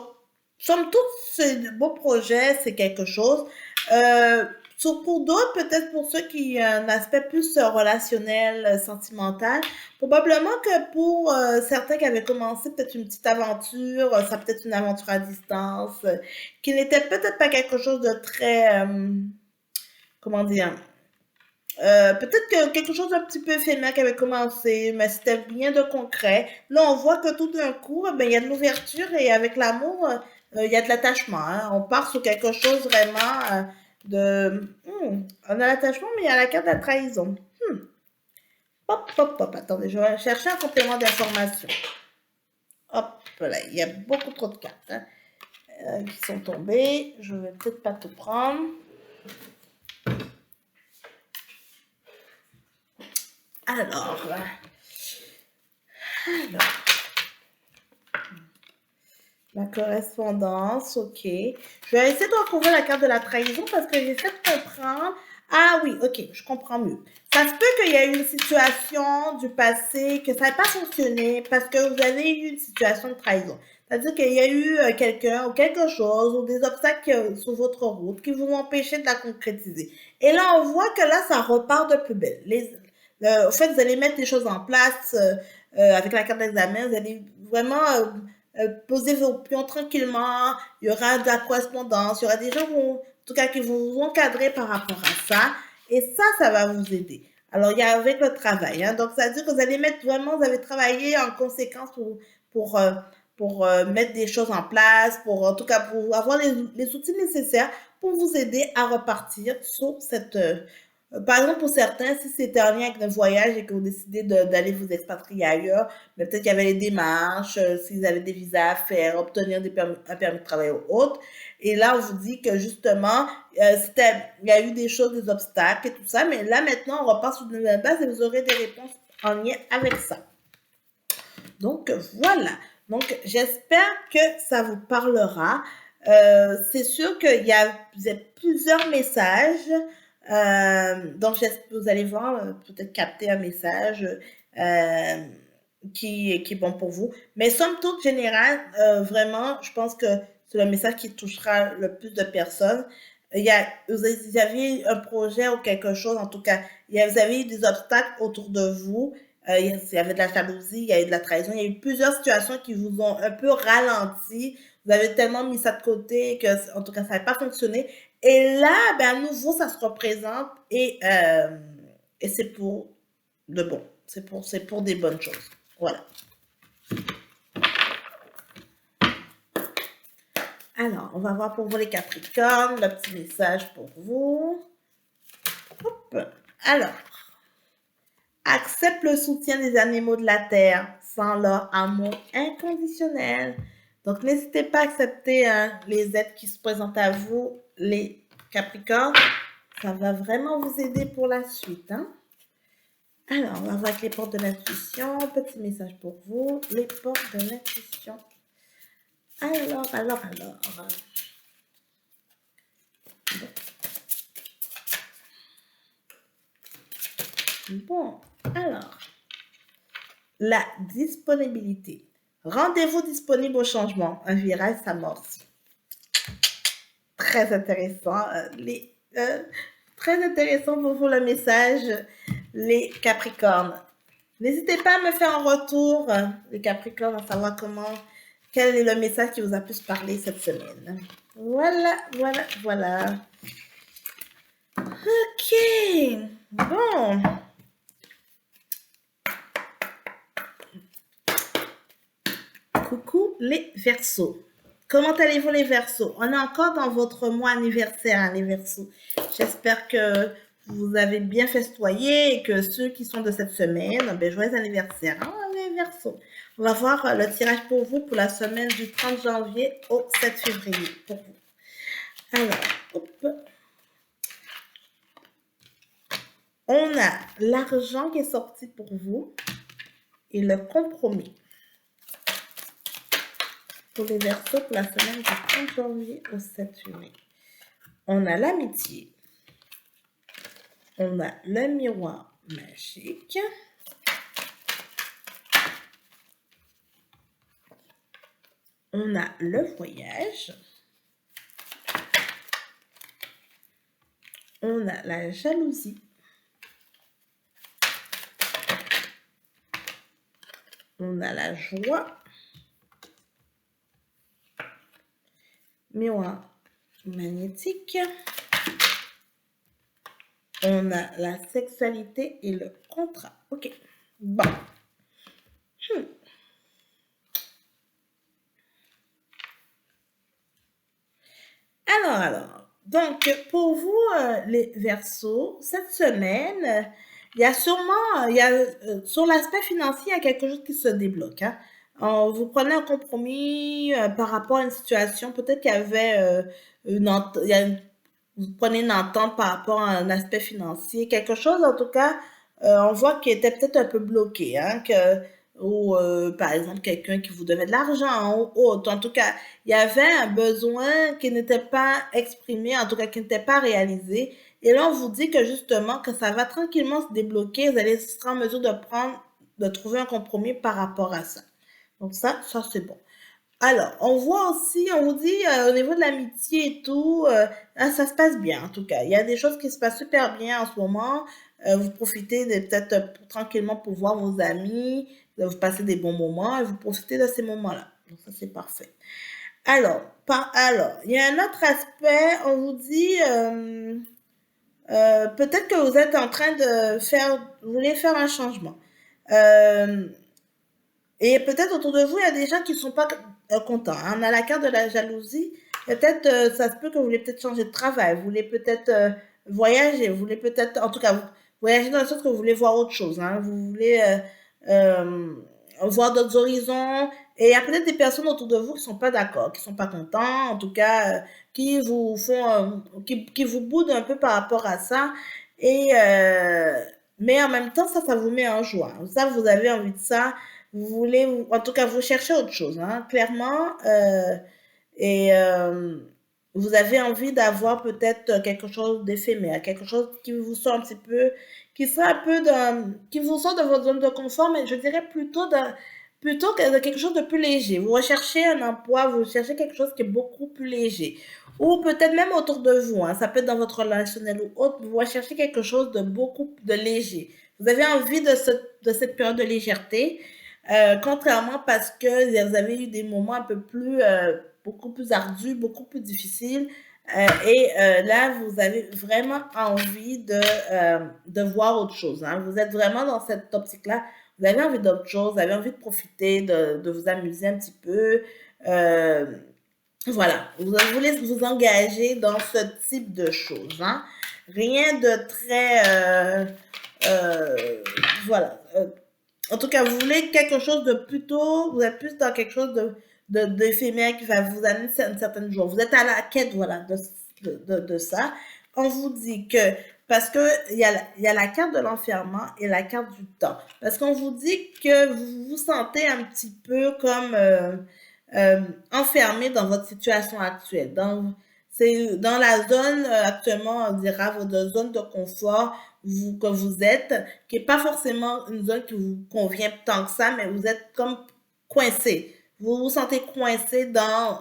somme toute, c'est de beaux projets, c'est quelque chose. Pour d'autres, peut-être pour ceux qui ont un aspect plus relationnel, sentimental, probablement que pour certains qui avaient commencé peut-être une petite aventure, ça peut être une aventure à distance, qui n'était peut-être pas quelque chose de très, comment dire, peut-être que quelque chose d'un petit peu éphémère qui avait commencé, mais c'était rien de concret. Là, on voit que tout d'un coup, ben, il y a de l'ouverture et avec l'amour, il y a de l'attachement, hein. On part sur quelque chose vraiment on a l'attachement, mais il y a la carte de la trahison. Hop, hop, hop. Attendez, je vais chercher un complément d'information. Hop, là, il y a beaucoup trop de cartes, hein, qui sont tombées. Je vais peut-être pas tout prendre. Alors, la correspondance, ok. Je vais essayer de retrouver la carte de la trahison parce que j'essaie de comprendre. Ah oui, ok, je comprends mieux. Ça se peut qu'il y ait eu une situation du passé que ça n'ait pas fonctionné parce que vous avez eu une situation de trahison. C'est-à-dire qu'il y a eu quelqu'un ou quelque chose ou des obstacles sur votre route qui vous ont empêché de la concrétiser. Et là, on voit que là, ça repart de plus belle. En fait, vous allez mettre les choses en place avec la carte d'examen. Vous allez vraiment poser vos pions tranquillement. Il y aura de la correspondance. Il y aura des gens en tout cas qui vont vous encadrer par rapport à ça. Et ça va vous aider. Alors, il y a avec le travail, hein. Donc, ça veut dire que vous allez mettre vraiment, vous avez travaillé en conséquence pour, euh, pour mettre des choses en place, pour en tout cas pour avoir les outils nécessaires pour vous aider à repartir sur cette, par exemple, pour certains, si c'était en lien avec un voyage et que vous décidez d'aller vous expatrier ailleurs, mais peut-être qu'il y avait les démarches, s'ils avaient des visas à faire, obtenir un permis de travail ou autre. Et là, on vous dit que justement, il y a eu des choses, des obstacles et tout ça, mais là, maintenant, on repart sur une nouvelle base et vous aurez des réponses en lien avec ça. Donc, voilà. Donc, j'espère que ça vous parlera. C'est sûr qu'il y a plusieurs messages. Donc, vous allez voir, peut-être capter un message qui est bon pour vous. Mais somme toute générale, vraiment, je pense que c'est le message qui touchera le plus de personnes. Vous aviez un projet ou quelque chose, en tout cas, vous avez eu des obstacles autour de vous. Il y avait de la jalousie, il y a eu de la trahison, il y a eu plusieurs situations qui vous ont un peu ralenti. Vous avez tellement mis ça de côté que, en tout cas, ça n'a pas fonctionné. Et là, ben, à nouveau, ça se représente et c'est pour de bon. C'est pour des bonnes choses. Voilà. Alors, on va voir pour vous les Capricornes, le petit message pour vous. Hop. Alors, accepte le soutien des animaux de la terre sans leur amour inconditionnel. Donc, n'hésitez pas à accepter les êtres qui se présentent à vous, les Capricornes. Ça va vraiment vous aider pour la suite, hein. Alors, on va voir avec les portes de l'intuition. Petit message pour vous. Les portes de l'intuition. Alors. Bon, alors. La disponibilité. Rendez-vous disponible au changement. Un virage s'amorce. Très intéressant. Très intéressant pour vous le message, les Capricornes. N'hésitez pas à me faire un retour, les Capricornes, à savoir quel est le message qui vous a plus parlé cette semaine. Voilà. Ok. Bon. Coucou les Verseaux. Comment allez-vous les Verseaux? On est encore dans votre mois anniversaire, hein, les Verseaux. J'espère que vous avez bien festoyé et que ceux qui sont de cette semaine, ben, joyeux anniversaire, hein, les Verseaux. On va voir le tirage pour vous pour la semaine du 30 janvier au 7 février. Pour vous. Alors, hop. On a l'argent qui est sorti pour vous et le compromis. Pour les Verseaux pour la semaine du 30 janvier au 7 février. On a l'amitié. On a le miroir magique. On a le voyage. On a la jalousie. On a la joie. Miroir magnétique. On a la sexualité et le contrat. Ok. Bon. Alors. Donc, pour vous, les Verseaux, cette semaine, il y a sûrement, sur l'aspect financier, il y a quelque chose qui se débloque. Hein. Vous prenez un compromis par rapport à une situation, peut-être qu'il y avait vous prenez une entente par rapport à un aspect financier, quelque chose en tout cas, on voit qu'il était peut-être un peu bloqué, hein, ou par exemple quelqu'un qui vous devait de l'argent ou autre. En tout cas, il y avait un besoin qui n'était pas exprimé, en tout cas qui n'était pas réalisé. Et là, on vous dit que justement, que ça va tranquillement se débloquer, vous allez être en mesure de trouver un compromis par rapport à ça. Donc ça c'est bon. Alors, on voit aussi, on vous dit au niveau de l'amitié et tout, ça se passe bien en tout cas. Il y a des choses qui se passent super bien en ce moment. Vous profitez peut-être tranquillement pour voir vos amis, vous passez des bons moments et vous profitez de ces moments-là. Donc ça, c'est parfait. Alors, il y a un autre aspect, on vous dit, peut-être que vous êtes en train vous voulez faire un changement. Et peut-être autour de vous, il y a des gens qui ne sont pas contents. Hein. On a la carte de la jalousie. Peut-être, ça se peut que vous voulez peut-être changer de travail. Vous voulez peut-être voyager. Vous voulez peut-être, en tout cas, voyager dans le sens que vous voulez voir autre chose. Hein. Vous voulez voir d'autres horizons. Et il y a peut-être des personnes autour de vous qui ne sont pas d'accord, qui ne sont pas contents. En tout cas, qui vous font, qui vous boudent un peu par rapport à ça. Et, mais en même temps, ça vous met en joie. Ça, vous avez envie de ça. Vous voulez, en tout cas, vous cherchez autre chose, hein, clairement, et vous avez envie d'avoir peut-être quelque chose d'éphémère, quelque chose qui vous sort un petit peu, qui vous sort de votre zone de confort, mais je dirais plutôt que de quelque chose de plus léger. Vous recherchez un emploi, vous cherchez quelque chose qui est beaucoup plus léger. Ou peut-être même autour de vous, hein, ça peut être dans votre relationnel ou autre, vous recherchez quelque chose de beaucoup de léger. Vous avez envie de cette période de légèreté. Contrairement parce que vous avez eu des moments un peu plus, beaucoup plus ardus, beaucoup plus difficiles. Et là, vous avez vraiment envie de voir autre chose. Hein. Vous êtes vraiment dans cette optique-là. Vous avez envie d'autre chose, vous avez envie de profiter, de vous amuser un petit peu. Voilà, vous voulez vous engager dans ce type de choses. Hein. Rien de très... voilà. En tout cas, vous voulez quelque chose de plutôt, vous êtes plus dans quelque chose d'éphémère qui va vous amener une certaine joie. Vous êtes à la quête, voilà, de ça. on vous dit que, parce que il y a la carte de l'enfermement et la carte du temps. Parce qu'on vous dit que vous vous sentez un petit peu comme enfermé dans votre situation actuelle. C'est dans la zone, actuellement, on dira votre zone de confort que vous êtes, qui n'est pas forcément une zone qui vous convient tant que ça, mais vous êtes comme coincé. Vous vous sentez coincé dans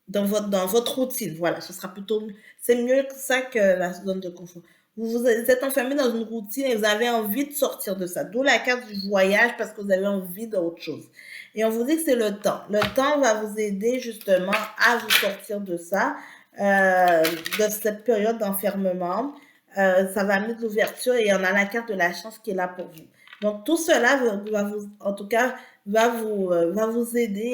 votre routine. Voilà, ce sera plutôt, c'est mieux que ça que la zone de confort. Vous êtes enfermé dans une routine et vous avez envie de sortir de ça. D'où la carte du voyage parce que vous avez envie d'autre chose. Et on vous dit que c'est le temps. Le temps va vous aider justement à vous sortir de ça, de cette période d'enfermement. Ça va amener de l'ouverture et on a la carte de la chance qui est là pour vous. Donc tout cela va vous, en tout cas, va vous aider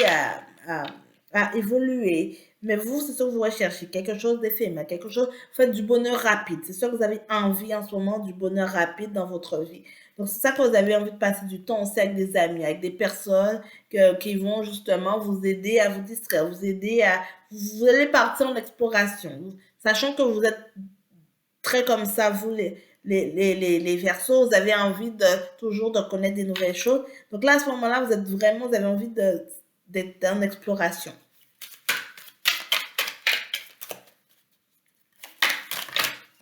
à évoluer. Mais vous, c'est ce que vous recherchez, quelque chose d'éphémère, quelque chose, faites du bonheur rapide. C'est sûr que vous avez envie en ce moment du bonheur rapide dans votre vie. Donc, c'est ça que vous avez envie de passer du temps aussi avec des amis, avec des personnes qui vont justement vous aider à vous distraire, vous aider à... Vous allez partir en exploration, sachant que vous êtes très comme ça, vous, les Verseaux, vous avez envie de toujours de connaître des nouvelles choses. Donc là, à ce moment-là, vous avez envie d'être en exploration.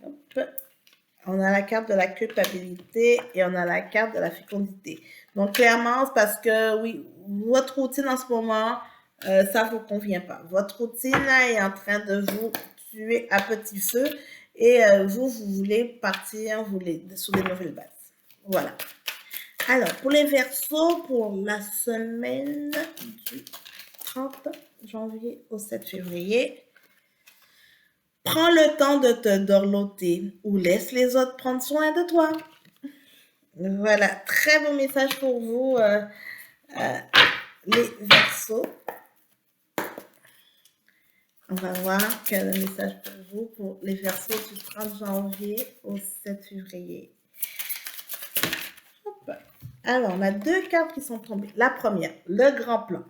Hop. On a la carte de la culpabilité et on a la carte de la fécondité. Donc clairement, c'est parce que oui, votre routine en ce moment, ça ne vous convient pas. Votre routine là, est en train de vous tuer à petit feu et vous voulez partir sur des nouvelles bases. Voilà. Alors, pour les Verseaux, pour la semaine du 30 janvier au 7 février, prends le temps de te dorloter ou laisse les autres prendre soin de toi. Voilà, très beau message pour vous, les Verseaux. On va voir quel est le message pour vous pour les Verseaux du 30 janvier au 7 février. Hop. Alors, on a deux cartes qui sont tombées. La première, le grand plan.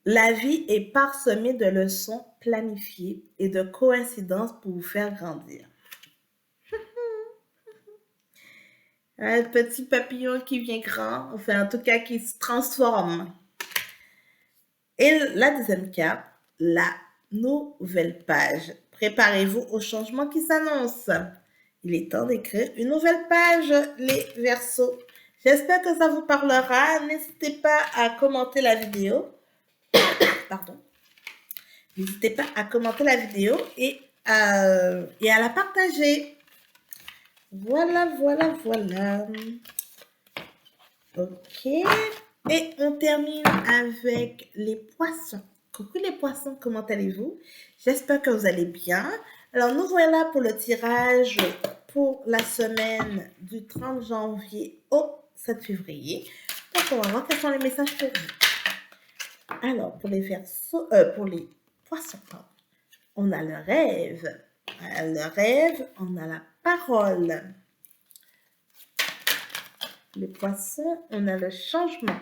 La vie est parsemée de leçons planifiées et de coïncidences pour vous faire grandir. Un petit papillon qui vient grand, enfin en tout cas qui se transforme. Et la deuxième carte, la nouvelle page. Préparez-vous au changement qui s'annonce. Il est temps d'écrire une nouvelle page, les Verseaux. J'espère que ça vous parlera. N'hésitez pas à commenter la vidéo. Pardon. N'hésitez pas à commenter la vidéo et à la partager. Voilà, voilà, voilà. Ok. Et on termine avec les poissons. Coucou les poissons, comment allez-vous? J'espère que vous allez bien. Alors, nous voilà pour le tirage pour la semaine du 30 janvier au 7 février. Donc, on va voir quels sont les messages pour vous. Alors, pour les Verseaux, pour les poissons, on a le rêve. Le rêve, on a la parole. Les poissons, on a le changement.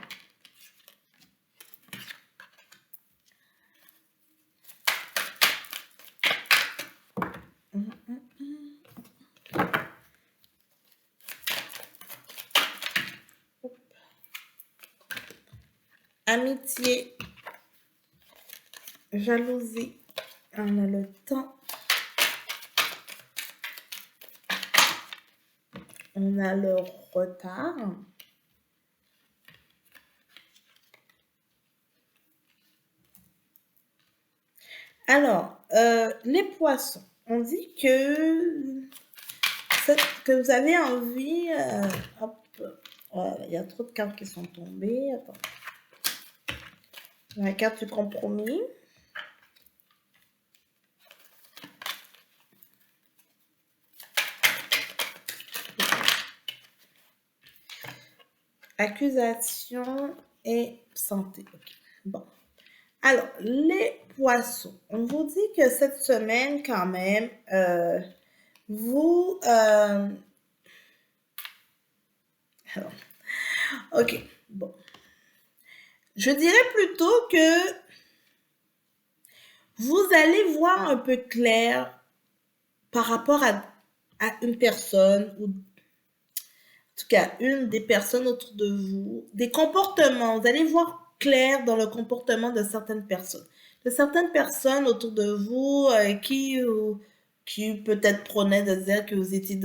Amitié, jalousie, on a le temps. On a le retard. Alors, les poissons, on dit que vous avez envie... hop, voilà, il y a trop de cartes qui sont tombées. Attends. La carte du compromis. Accusation et santé. Okay. Bon. Alors, les poissons. On vous dit que cette semaine, quand même, vous... Alors, ok, bon. Je dirais plutôt que Vous allez voir un peu clair par rapport à une personne ou en tout cas une des personnes autour de vous, des comportements. Vous allez voir clair dans le comportement de certaines personnes. De certaines personnes autour de vous qui peut-être prenaient de dire que vous étiez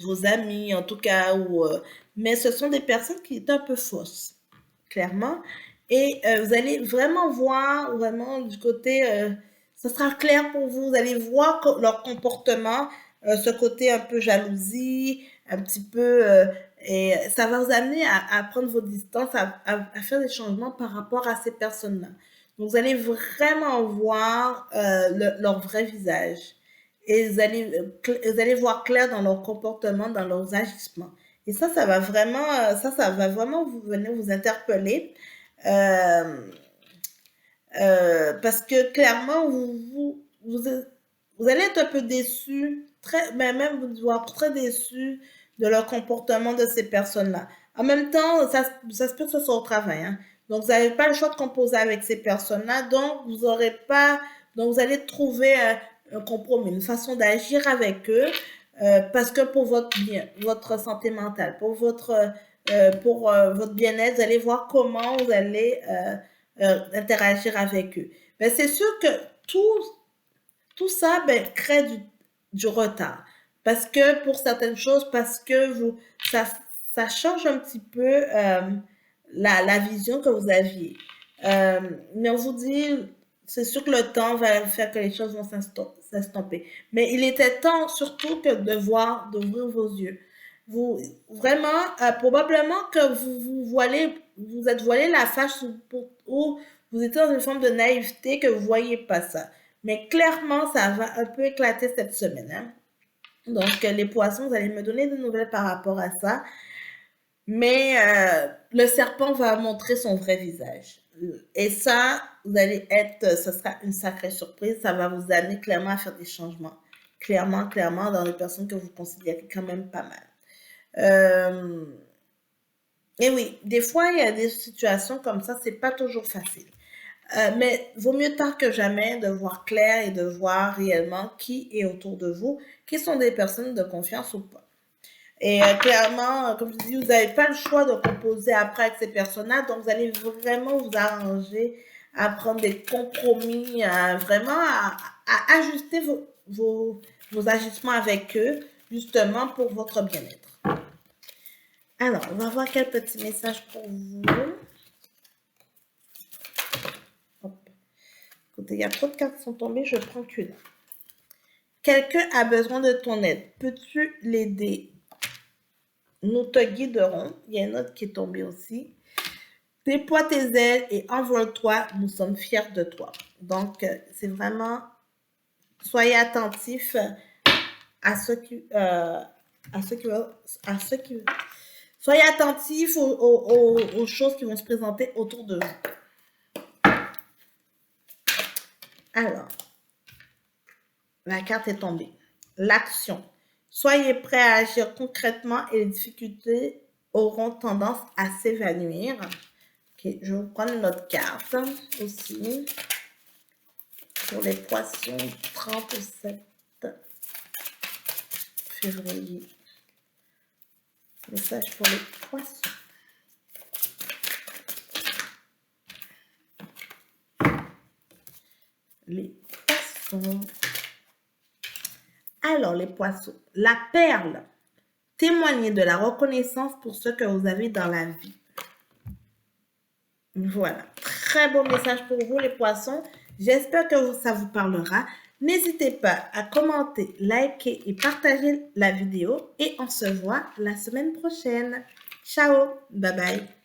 vos amis, en tout cas, mais ce sont des personnes qui étaient un peu fausses, clairement. Et vous allez vraiment voir, vraiment du côté, ça sera clair pour vous, vous allez voir leur comportement, ce côté un peu jalousie, un petit peu et ça va vous amener à prendre vos distances, à faire des changements par rapport à ces personnes-là. Donc, vous allez vraiment voir leur vrai visage. Et vous allez voir clair dans leur comportement, dans leurs agissements. Et ça va vraiment, ça va vraiment venir vous interpeller. Euh, Parce que clairement, vous allez être un peu déçu, mais même vous voir très déçu de leur comportement de ces personnes-là. En même temps, ça se peut que ce soit au travail, hein. Donc, vous n'avez pas le choix de composer avec ces personnes-là. Donc, vous aurez pas, donc vous allez trouver un compromis, une façon d'agir avec eux, parce que pour votre bien, votre santé mentale, pour votre bien-être, vous allez voir comment vous allez interagir avec eux. Ben, c'est sûr que tout ça crée du retard. Parce que pour certaines choses, parce que ça change un petit peu la vision que vous aviez. Mais on vous dit, c'est sûr que le temps va faire que les choses vont s'estomper. Mais il était temps surtout que d'ouvrir vos yeux. Vous, vraiment, probablement que vous êtes voilé la face ou vous étiez dans une forme de naïveté que vous voyez pas ça. Mais clairement, ça va un peu éclater cette semaine, hein. Donc, les poissons, vous allez me donner des nouvelles par rapport à ça. Mais le serpent va montrer son vrai visage. Et ça, ce sera une sacrée surprise. Ça va vous amener clairement à faire des changements. Clairement, clairement, dans les personnes que vous considérez quand même pas mal. Euh, et oui, des fois, il y a des situations comme ça, c'est pas toujours facile. Mais vaut mieux tard que jamais de voir clair et de voir réellement qui est autour de vous, qui sont des personnes de confiance ou pas. Et clairement, comme je dis, vous n'avez pas le choix de composer après avec ces personnes-là, donc vous allez vraiment vous arranger à prendre des compromis, à ajuster vos agissements avec eux, justement pour votre bien-être. Alors, on va voir quel petit message pour vous. Hop. Écoutez, il y a trop de cartes qui sont tombées, je prends qu'une. Quelqu'un a besoin de ton aide. Peux-tu l'aider? Nous te guiderons. Il y a une autre qui est tombée aussi. Déploie tes ailes et envole-toi. Nous sommes fiers de toi. Donc, c'est vraiment, soyez attentifs soyez attentifs aux choses qui vont se présenter autour de vous. Alors, la carte est tombée. L'action. Soyez prêts à agir concrètement et les difficultés auront tendance à s'évanouir. Ok, je vais vous prendre une autre carte aussi. Pour les poissons, 37 février. Message pour les poissons. Les poissons. Alors, les poissons. La perle. Témoignez de la reconnaissance pour ce que vous avez dans la vie. Voilà. Très beau message pour vous, les poissons. J'espère que ça vous parlera. N'hésitez pas à commenter, liker et partager la vidéo. Et on se voit la semaine prochaine. Ciao. Bye bye.